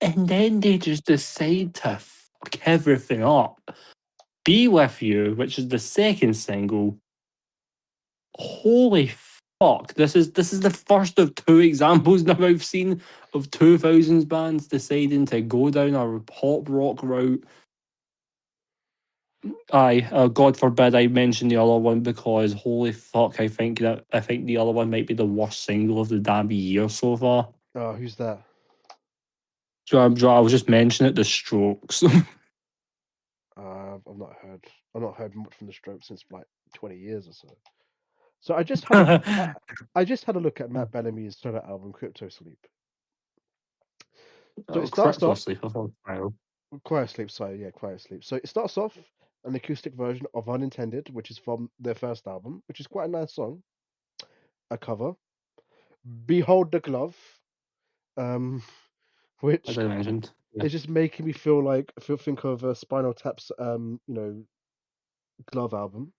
Speaker 1: And then they just decide to fuck everything up. Be With You, which is the second single. Holy fuck. This is the first of two examples now I've seen of 2000s bands deciding to go down a pop rock route. Aye, God forbid I mention the other one because holy fuck, I think the other one might be the worst single of the damn year so far.
Speaker 2: Oh, who's that?
Speaker 1: I was just mentioning it, The Strokes.
Speaker 2: I've not heard. I've not heard much from the Strokes since like 20 years or so. So I just had I just had a look at Matt Bellamy's solo album Crypto Sleep. So it
Speaker 1: Oh,
Speaker 2: starts
Speaker 1: Crypto
Speaker 2: off
Speaker 1: Sleep, I thought.
Speaker 2: Quiet Sleep. Sorry, yeah, Quiet Sleep. So it starts off an acoustic version of Unintended, which is from their first album, which is quite a nice song. A cover. Behold the Glove, um,
Speaker 1: As
Speaker 2: which
Speaker 1: I mentioned. Yeah.
Speaker 2: is just making me feel like think of Spinal Tap's Glove album.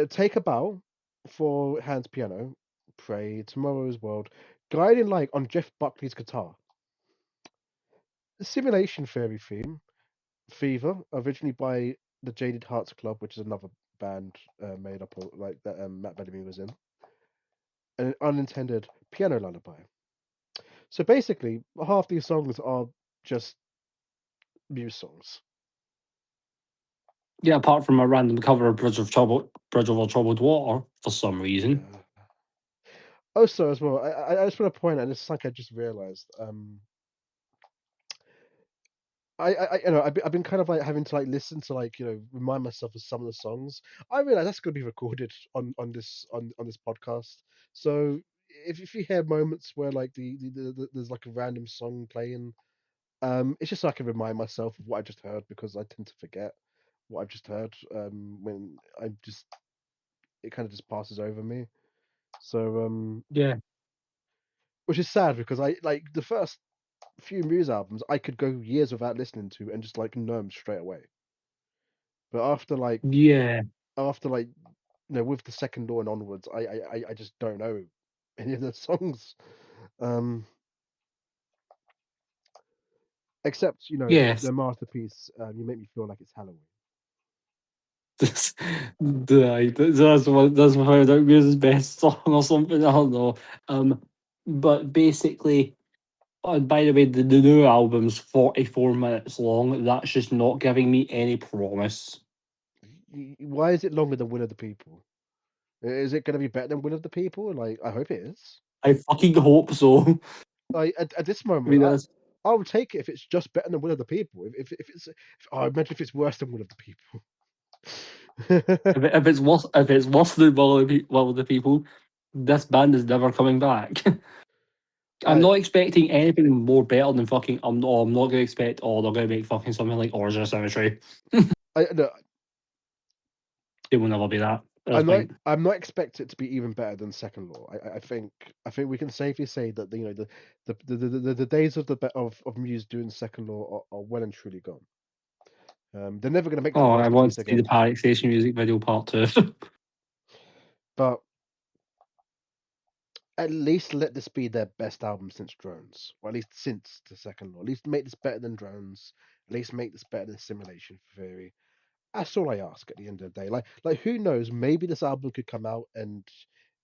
Speaker 2: Take a Bow for Hands Piano. Pray Tomorrow's World. Guiding Light on Jeff Buckley's guitar. Simulation Theory theme. Fever, originally by the Jaded Hearts Club, which is another band made up of like that Matt Bellamy was in, and an unintended piano lullaby. So basically, half these songs are just Muse songs.
Speaker 1: Yeah, apart from a random cover of Bridge Over Troubled Water for some reason.
Speaker 2: Yeah. Also, as well, I just want to point out, and it's like I just realized, I've been kind of like having to like listen to like remind myself of some of the songs. I realize that's going to be recorded on this podcast. So if you hear moments where like there's like a random song playing, it's just so I can remind myself of what I just heard because I tend to forget what I've just heard when I just it kind of just passes over me. So
Speaker 1: Yeah.
Speaker 2: which is sad because I like the first few Muse albums I could go years without listening to and just like know them straight away. But
Speaker 1: Yeah.
Speaker 2: after like with the second law and onwards, I just don't know any of the songs. Um, except
Speaker 1: Yes.
Speaker 2: the masterpiece. You make me feel like it's Halloween.
Speaker 1: This, that's one of Muse's best song or something. I don't know. But basically, by the way, the new album's 44 minutes long. That's just not giving me any promise.
Speaker 2: Why is it longer than Will of the People? Is it going to be better than Will of the People? Like I hope it is.
Speaker 1: I fucking hope so.
Speaker 2: Like at this
Speaker 1: I
Speaker 2: moment,
Speaker 1: mean, that's
Speaker 2: I would take it if it's just better than Will of the People. I imagine if it's worse than Will of the People.
Speaker 1: if it's worse than Will of the People, this band is never coming back. I'm
Speaker 2: I
Speaker 1: not expecting anything more better than fucking. I'm not gonna expect. Oh, they're gonna make fucking something like Origin of Symmetry.
Speaker 2: I no,
Speaker 1: It will never be that. At this point.
Speaker 2: I'm not expecting it to be even better than Second Law. I think we can safely say that the days of of Muse doing Second Law are well and truly gone. They're never going to make that
Speaker 1: Oh, I want
Speaker 2: masterpiece
Speaker 1: to see the
Speaker 2: again.
Speaker 1: Panic Station music video part two.
Speaker 2: But at least let this be their best album since Drones, or at least since the Second Law. At least make this better than Drones. At least make this better than Simulation Theory. That's all I ask at the end of the day. Like who knows? Maybe this album could come out and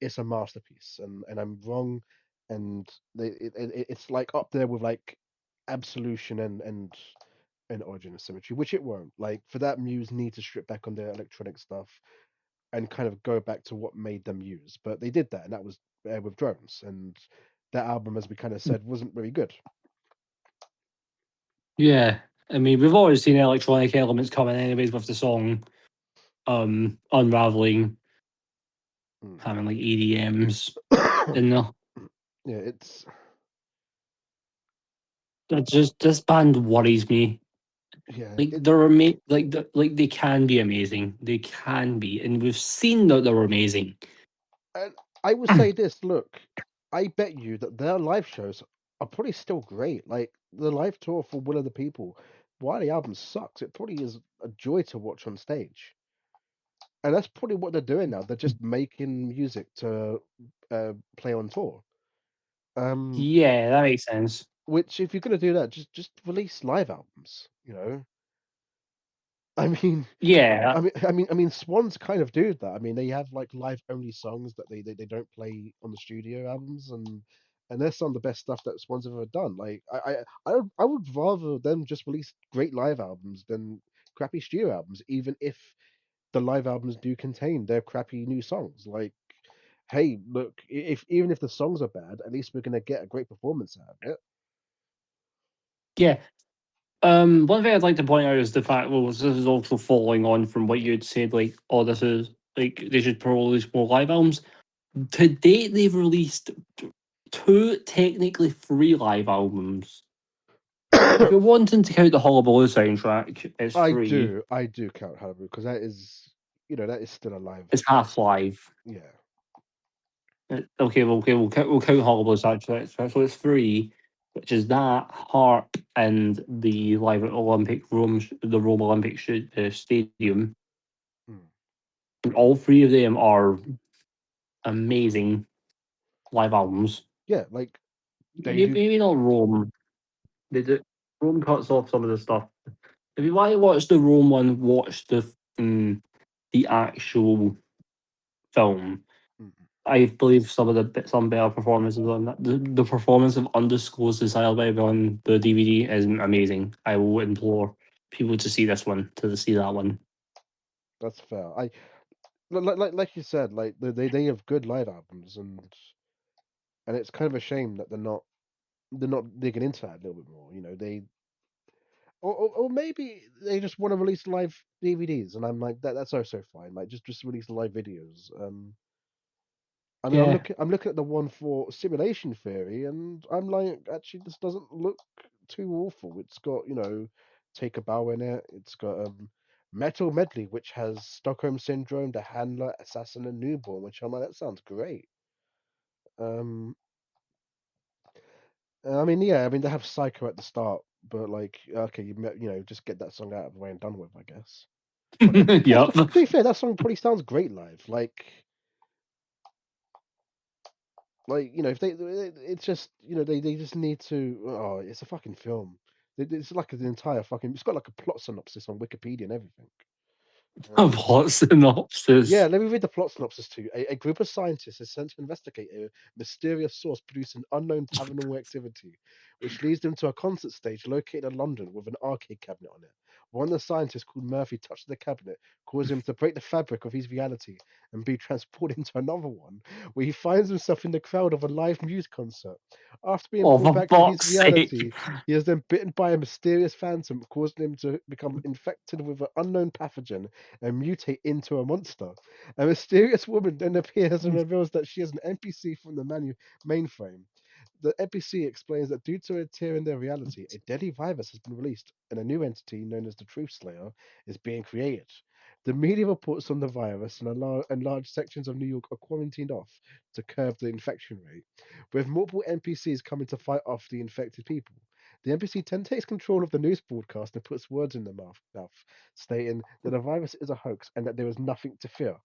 Speaker 2: it's a masterpiece, and I'm wrong, and it's like up there with like Absolution and Origin of Symmetry, which it won't. Like for that, Muse need to strip back on their electronic stuff and kind of go back to what made them Muse. But they did that, and that was with drones. And that album, as we kind of said, wasn't very good.
Speaker 1: Yeah, I mean, we've always seen electronic elements coming anyways with the song Unraveling,
Speaker 2: Mm.
Speaker 1: having like EDMs in there.
Speaker 2: Yeah, it's
Speaker 1: That just this band worries me.
Speaker 2: yeah,
Speaker 1: Like
Speaker 2: it.
Speaker 1: like they can be amazing. They can be, and we've seen that they're amazing.
Speaker 2: And I will say this: look, I bet you that their live shows are probably still great. Like the live tour for Will of the People, while the album sucks, it probably is a joy to watch on stage. And that's probably what they're doing now. They're just making music to play on tour. Um,
Speaker 1: Yeah, that makes sense.
Speaker 2: which if you're gonna do that, just release live albums. You know, I mean,
Speaker 1: Yeah,
Speaker 2: Swans kind of do that. I mean, they have like live only songs that they don't play on the studio albums, and they're some of the best stuff that Swans have ever done. Like I would rather them just release great live albums than crappy studio albums, even if the live albums do contain their crappy new songs. Like, hey, look, if even if the songs are bad, at least we're gonna get a great performance out of it.
Speaker 1: yeah. One thing I'd like to point out is the fact, well, this is also following on from what you'd said, like, oh, this is like they should probably release more live albums. To date, they've released two technically free live albums. If you're wanting to count the Hullabaloo soundtrack, it's free.
Speaker 2: I do count Hannibal because that is, that is still a live.
Speaker 1: It's half live.
Speaker 2: Yeah.
Speaker 1: Okay, we'll count Hullabaloo soundtrack. So it's free, which is that Harp and the live at the Rome Olympic Stadium.
Speaker 2: Mm.
Speaker 1: And all three of them are amazing live albums.
Speaker 2: Yeah, like they do.
Speaker 1: Maybe not Rome. They do. Rome cuts off some of the stuff. If you want to watch the Rome one, watch the actual film.
Speaker 2: Mm.
Speaker 1: I believe some better performances on that. The performance of Undisclosed Desire on the DVD is amazing. I will implore people to see this one, to see that one.
Speaker 2: That's fair. Like you said, like they have good live albums, and it's kind of a shame that they're not digging into that a little bit more. They or maybe they just want to release live DVDs, and I'm like that's also fine. Like just release the live videos. I mean,
Speaker 1: Yeah.
Speaker 2: I'm looking at the one for Simulation Theory, and I'm like, actually, this doesn't look too awful. It's got, Take a Bow in it. It's got Metal Medley, which has Stockholm Syndrome, The Handler, Assassin, and Newborn, which I'm like, that sounds great. Um, I mean, yeah, I mean, they have Psycho at the start, but like, okay, just get that song out of the way and done with, I guess.
Speaker 1: Yep.
Speaker 2: To be fair, that song probably sounds great live. Like, if it's just, they just need to. Oh, it's a fucking film. It's like an entire fucking. It's got like a plot synopsis on Wikipedia and everything. Um,
Speaker 1: What
Speaker 2: yeah,
Speaker 1: synopsis?
Speaker 2: let me read the plot synopsis to you. A group of scientists is sent to investigate a mysterious source producing unknown paranormal activity, which leads them to a concert stage located in London with an arcade cabinet on it. One of the scientists, called Murphy, touches the cabinet, causing him to break the fabric of his reality and be transported into another one, where he finds himself in the crowd of a live music concert. After being
Speaker 1: Oh,
Speaker 2: pulled
Speaker 1: for
Speaker 2: back to his
Speaker 1: fuck's sake.
Speaker 2: reality, he is then bitten by a mysterious phantom, causing him to become infected with an unknown pathogen and mutate into a monster. A mysterious woman then appears and reveals that she is an NPC from the mainframe. The NPC explains that due to a tear in their reality, a deadly virus has been released, and a new entity known as the Truth Slayer is being created. The media reports on the virus, and large sections of New York are quarantined off to curb the infection rate, with multiple NPCs coming to fight off the infected people. The NPC then takes control of the news broadcast and puts words in their mouth, stating that the virus is a hoax and that there is nothing to fear.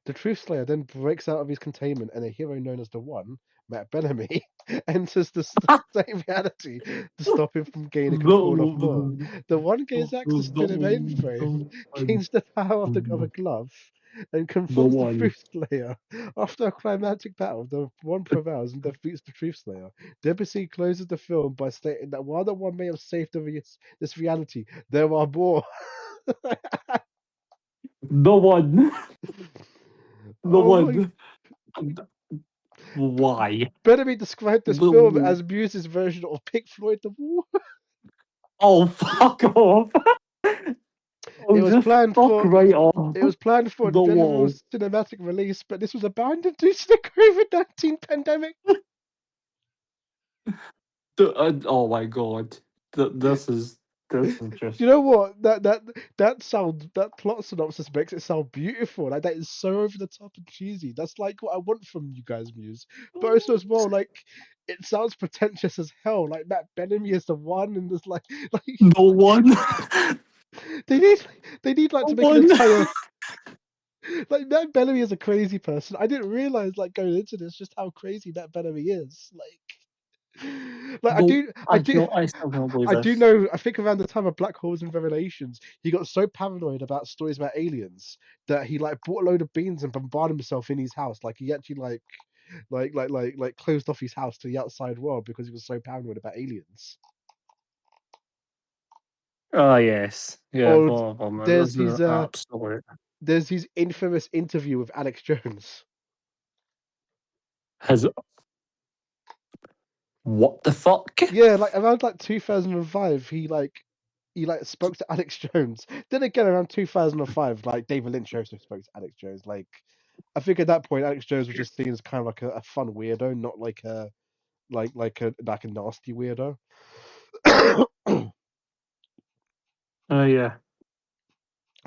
Speaker 2: The Truth Slayer then breaks out of his containment, and a hero known as the One, Matt Bellamy, enters the same reality to stop him from gaining control of more. The One gains access to the mainframe, gains the power of a glove, and
Speaker 1: The
Speaker 2: confronts the
Speaker 1: one.
Speaker 2: Truth Slayer. After a climactic battle, the one prevails and defeats the Truth Slayer. Debussy closes the film by stating that while the one may have saved this reality, there are more.
Speaker 1: The one. The
Speaker 2: Oh my!
Speaker 1: one. Why?
Speaker 2: Bellamy described this film
Speaker 1: The-
Speaker 2: as Muse's version of Pink Floyd The Wall.
Speaker 1: Oh, fuck off.
Speaker 2: It
Speaker 1: Oh,
Speaker 2: was
Speaker 1: just
Speaker 2: planned
Speaker 1: fuck
Speaker 2: for
Speaker 1: right off.
Speaker 2: it was planned for a
Speaker 1: The
Speaker 2: general
Speaker 1: wall.
Speaker 2: cinematic release, but this was abandoned due to the COVID-19 pandemic.
Speaker 1: Oh my god. This is
Speaker 2: Do
Speaker 1: just
Speaker 2: you know what? That plot synopsis makes it sound beautiful. Like that is so over the top and cheesy. That's like what I want from you guys, Muse. But also as well, like it sounds pretentious as hell. Like Matt Bellamy is the one, and there's like
Speaker 1: the one.
Speaker 2: they need they need like
Speaker 1: The
Speaker 2: to make an
Speaker 1: one.
Speaker 2: entire like Matt Bellamy is a crazy person. I didn't realize like going into this just how crazy Matt Bellamy is. Like
Speaker 1: I can't. I still can't believe
Speaker 2: I do
Speaker 1: this.
Speaker 2: know. I think around the time of Black Holes and Revelations, he got so paranoid about stories about aliens that he like bought a load of beans and bombarded himself in his house. Like he actually like closed off his house to the outside world because he was so paranoid about aliens.
Speaker 1: Oh yes. Yeah.
Speaker 2: Or
Speaker 1: One of them.
Speaker 2: there's
Speaker 1: That's
Speaker 2: his
Speaker 1: an absolute.
Speaker 2: there's his infamous interview with Alex Jones.
Speaker 1: Has what the fuck?
Speaker 2: Yeah, like around like 2005, he spoke to Alex Jones. Then again, around 2005, like David Lynch also spoke to Alex Jones. Like, I think at that point, Alex Jones was just seen as kind of like a fun weirdo, not like a like a nasty weirdo.
Speaker 1: Oh yeah.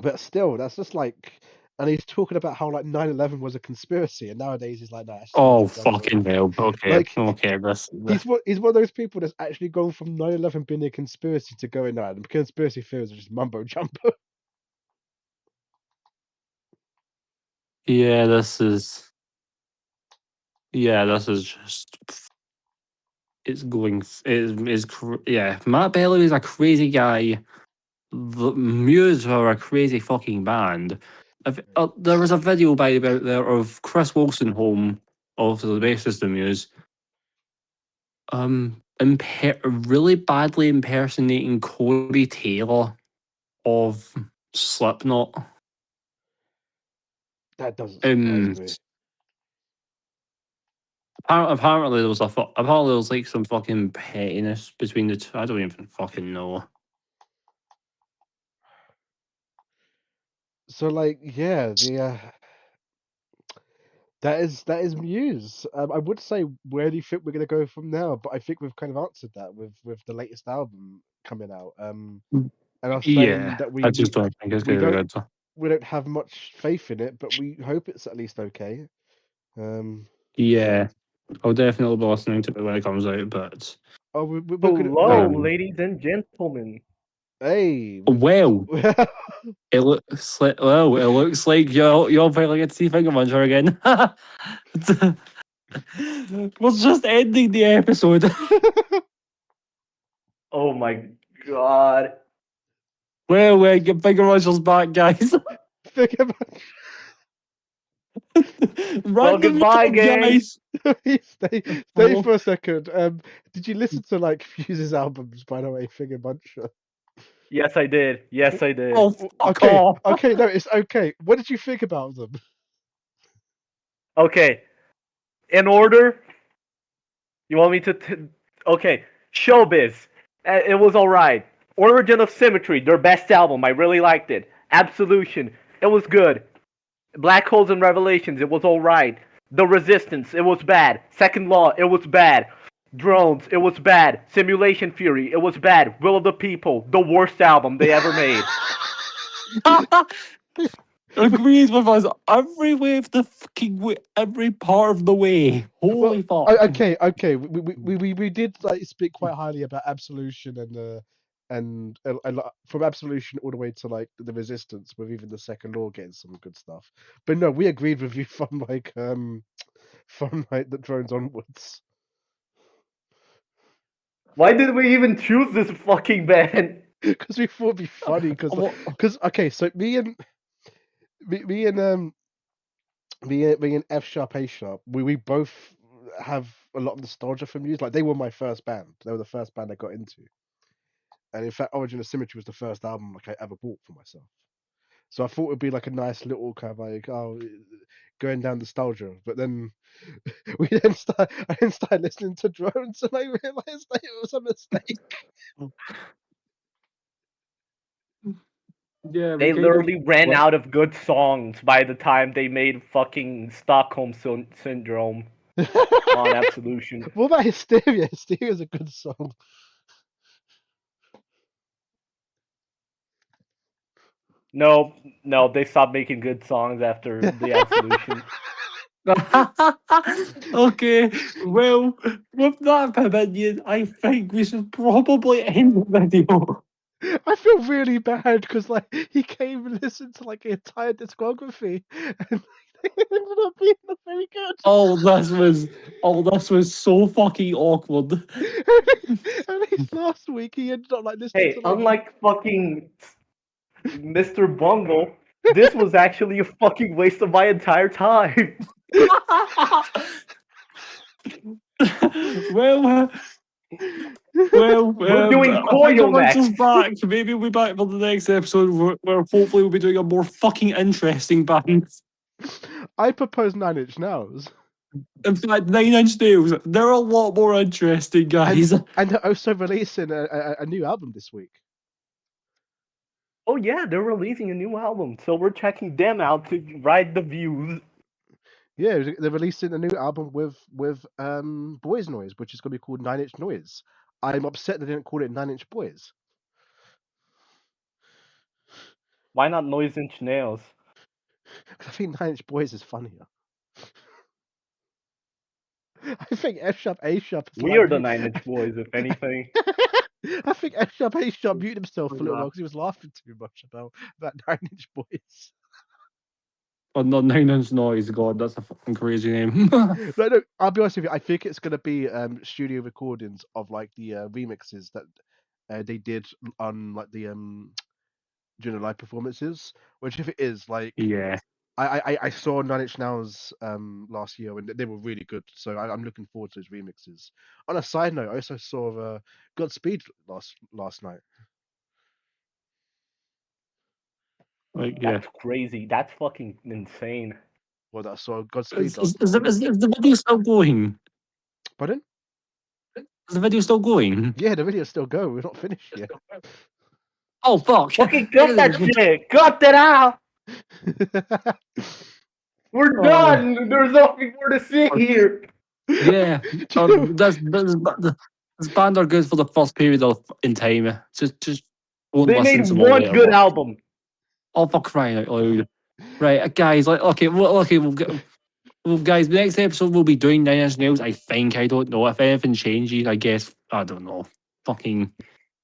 Speaker 2: But still, that's just like, and he's talking about how like 9/11 was a conspiracy, and nowadays he's like, no, that's just
Speaker 1: Oh
Speaker 2: Major Jumbo.
Speaker 1: fucking hell. Okay.
Speaker 2: Like,
Speaker 1: Okay. This.
Speaker 2: he's one of those people that's actually gone from 9/11 being a conspiracy to going, no, the conspiracy theories are just mumbo jumbo.
Speaker 1: Yeah. This is. Yeah. This is just. It's going. It is. Yeah. Matt Bellamy is a crazy guy. The Muse are a crazy fucking band. There was a video by about there of Chris Wilson home, also the bassist of Muse, really badly impersonating Corey Taylor of Slipknot.
Speaker 2: That doesn't surprise
Speaker 1: Um,
Speaker 2: me.
Speaker 1: apparently there was apparently there was like some fucking pettiness between the two. I don't even fucking know.
Speaker 2: So like, yeah, the that is Muse. I would say where do you think we're gonna go from now? But I think we've kind of answered that with the latest album coming out. And I was saying
Speaker 1: Yeah,
Speaker 2: that
Speaker 1: I just don't think it's
Speaker 2: we
Speaker 1: gonna be
Speaker 2: don't
Speaker 1: good.
Speaker 2: we don't have much faith in it, but we hope it's at least okay. Um,
Speaker 1: Yeah, I'll definitely be listening to it when it comes out, but.
Speaker 2: oh, we're gonna
Speaker 3: Hello,
Speaker 1: Um,
Speaker 3: ladies and gentlemen.
Speaker 2: hey,
Speaker 1: well, it looks like you're finally get to see Finger Muncher again. We're just ending the episode.
Speaker 3: Oh my god.
Speaker 1: Well, get Finger Muncher's back, guys.
Speaker 2: Think about
Speaker 3: Well,
Speaker 1: Random
Speaker 3: goodbye,
Speaker 1: YouTube,
Speaker 3: gang.
Speaker 1: guys.
Speaker 2: stay
Speaker 1: Hello.
Speaker 2: for a second. Did you listen to like Fuse's albums, by the way, Figure Muncher?
Speaker 3: Yes, I did. Yes, I did.
Speaker 1: Oh, fuck
Speaker 2: Okay,
Speaker 1: off.
Speaker 2: okay, no, it's okay. What did you think about them?
Speaker 3: Okay. In order, you want me to. Okay. Showbiz. It was alright. Origin of Symmetry, their best album. I really liked it. Absolution. It was good. Black Holes and Revelations, it was alright. The Resistance, it was bad. Second Law, it was bad. Drones, it was bad. Simulation Fury, it was bad. Will of the People, the worst album they ever made.
Speaker 1: Agrees with us every way of the fucking way, every part of the way.
Speaker 2: Well,
Speaker 1: Holy fuck.
Speaker 2: okay. We did like speak quite highly about Absolution and from Absolution all the way to like the Resistance, with even the Second Law getting some good stuff. But no, we agreed with you from like the Drones onwards.
Speaker 3: Why did we even choose this fucking band?
Speaker 2: Because we thought it'd be funny. Because
Speaker 1: What?
Speaker 2: okay, so me and me and F sharp A sharp, we both have a lot of nostalgia for Muse. Like they were my first band. They were the first band I got into. And in fact, Origin of Symmetry was the first album like I ever bought for myself. So I thought it would be like a nice little kind of like going down nostalgia. But then I then started listening to drones and I realized that it was a mistake.
Speaker 1: Yeah,
Speaker 3: They
Speaker 1: we kind of.
Speaker 3: literally ran
Speaker 1: What?
Speaker 3: out of good songs by the time they made fucking Stockholm Syndrome on Absolution.
Speaker 2: What about Hysteria? Hysteria is a good song.
Speaker 3: No, no, they stopped making good songs after the Absolution.
Speaker 1: Okay, well, with that opinion, I think we should probably end the video.
Speaker 2: I feel really bad because like he came and listened to like the entire discography and it ended up being not very good.
Speaker 1: This was so fucking awkward.
Speaker 2: At least last week he ended up like listening to
Speaker 3: Hey,
Speaker 2: like
Speaker 3: unlike fucking Mr. Bungle, this was actually a fucking waste of my entire time.
Speaker 1: well, well,
Speaker 3: We're doing
Speaker 1: I think
Speaker 3: Koyo
Speaker 1: once us
Speaker 3: next.
Speaker 1: back, maybe we'll be back for the next episode where hopefully we'll be doing a more fucking interesting band.
Speaker 2: I propose 9 Inch Nails.
Speaker 1: In fact, 9 Inch Nails, they're a lot more interesting, guys.
Speaker 2: And they're also releasing a new album this week.
Speaker 3: Oh yeah, they're releasing a new album, so we're checking them out to ride the views.
Speaker 2: Yeah, they're releasing a new album with Boys Noise, which is going to be called 9 Inch Noise. I'm upset they didn't call it 9 Inch Boys.
Speaker 3: Why not Noise Inch Nails?
Speaker 2: I think 9 Inch Boys is funnier. I think F sharp A sharp is
Speaker 3: We
Speaker 2: like
Speaker 3: are the 9 Inch Boys, if anything.
Speaker 2: I think F sharp A sharp muted himself for a little while because he was laughing too much about 9 Inch Boys.
Speaker 1: Oh no, 9 Inch Noise, God, that's a fucking crazy name.
Speaker 2: No, I'll be honest with you. I think it's gonna be studio recordings of like the remixes that they did on like the during the live performances. Which if it is like
Speaker 1: Yeah.
Speaker 2: I saw 9 Inch Nails last year and they were really good. So I'm looking forward to those remixes. On a side note, I also saw Godspeed last night.
Speaker 1: Like, yeah.
Speaker 3: That's crazy. That's fucking insane.
Speaker 2: Well, I saw Godspeed
Speaker 1: Is,
Speaker 2: last
Speaker 1: is,
Speaker 2: night.
Speaker 1: is the video still going?
Speaker 2: Pardon?
Speaker 1: Is the video still going?
Speaker 2: Yeah, the video's still going. We're not finished yet.
Speaker 1: Oh, fuck.
Speaker 3: Fucking cut that shit! Cut that out! We're done! There's nothing more to see here!
Speaker 1: Yeah. This band are good for the first period of in time. Just won't
Speaker 3: They
Speaker 1: listen
Speaker 3: made
Speaker 1: to them all
Speaker 3: one
Speaker 1: later.
Speaker 3: good album.
Speaker 1: Oh, for crying out loud. Right, guys, like, okay, we'll get. Well, guys, the next episode we'll be doing 9 Inch Nails. I think. I don't know. If anything changes, I guess. I don't know. Fucking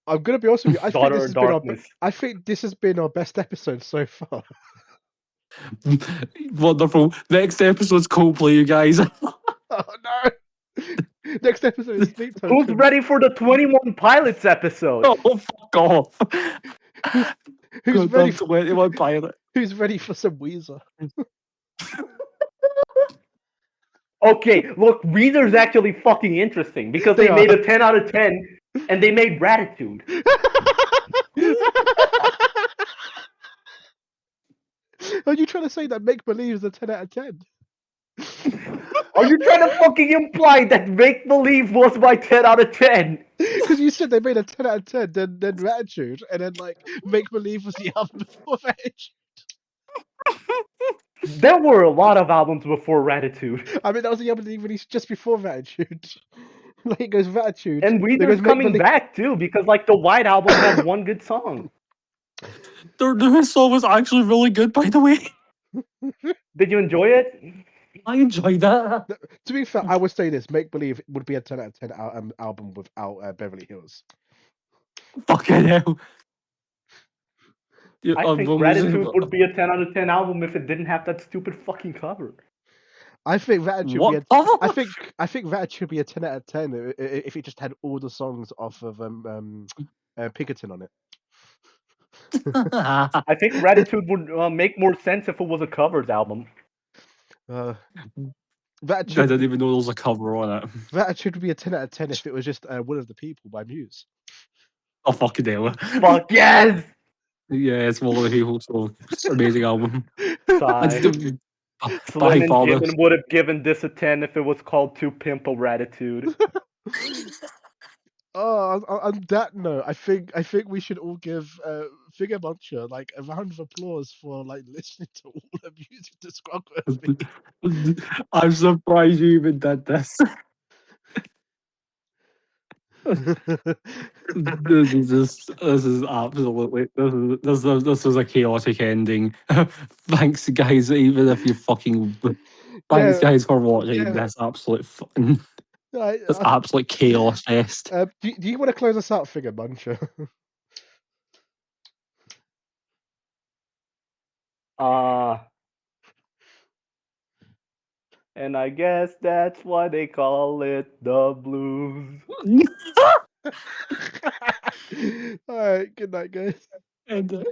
Speaker 2: I'm gonna be honest with you.
Speaker 3: Daughter of Darkness.
Speaker 2: I think this has been our best episode so far.
Speaker 1: wonderful. Next episode's Coldplay, you guys.
Speaker 2: Oh no! Next episode is Sleep
Speaker 3: Who's
Speaker 2: Token.
Speaker 3: ready for the 21 Pilots episode?
Speaker 1: Oh, fuck off.
Speaker 2: Who's ready?
Speaker 1: 21 Pilot.
Speaker 2: Who's ready for some Weezer?
Speaker 3: Okay, look, Weezer's actually fucking interesting because they
Speaker 2: They
Speaker 3: made
Speaker 2: are.
Speaker 3: a 10 out of 10 and they made Gratitude.
Speaker 2: Are you trying to say that Make Believe is a 10 out of 10?
Speaker 3: Are you trying to fucking imply that Make Believe was my 10 out of 10?
Speaker 2: Because you said they made a 10 out of 10, then Gratitude, and then like Make Believe was the album before Gratitude.
Speaker 3: There were a lot of albums before Gratitude.
Speaker 2: I mean, that was the album they released just before Gratitude. Like it goes Gratitude.
Speaker 3: And
Speaker 2: then
Speaker 3: Weezer's
Speaker 2: goes Make
Speaker 3: coming
Speaker 2: Believe.
Speaker 3: back too because like the White Album had one good song.
Speaker 1: Their newest song was actually really good, by the way.
Speaker 3: Did you enjoy it?
Speaker 1: I enjoyed that.
Speaker 2: To be fair, I would say this: Make Believe would be a 10 out of 10 album without Beverly Hills.
Speaker 1: Fucking hell. Yeah,
Speaker 3: I think Gratitude would be a 10 out of 10 album if it didn't have that stupid fucking cover.
Speaker 2: I think Gratitude.
Speaker 1: What?
Speaker 2: I think Gratitude would be a 10 out of 10 if it just had all the songs off of Pinkerton on it.
Speaker 3: I think Gratitude would make more sense if it was a covers album.
Speaker 2: That
Speaker 1: I
Speaker 2: should
Speaker 1: didn't even know there was a cover on it.
Speaker 2: that should be a 10 out of 10 if it was just Will of the People by Muse.
Speaker 1: Oh fucking hell!
Speaker 3: Fuck yes!
Speaker 1: Yeah, it's one of the people. So it's an amazing album.
Speaker 3: Sigh.
Speaker 1: By
Speaker 3: Slim and
Speaker 1: far,
Speaker 3: Jimin would have given this a 10 if it was called To Pimp a Gratitude.
Speaker 2: Oh, on that note, I think we should all give Figure Muncher like a round of applause for like listening to all the music discography.
Speaker 1: I'm surprised you even did this. This is absolutely this is a chaotic ending. Thanks guys, even if you fucking thanks
Speaker 2: Yeah,
Speaker 1: guys for watching
Speaker 2: yeah.
Speaker 1: this absolute fucking this absolute chaos fest.
Speaker 2: Do you want to close us out, Figure Muncher?
Speaker 3: And I guess that's why they call it the blues.
Speaker 2: All right, good night, guys.
Speaker 1: And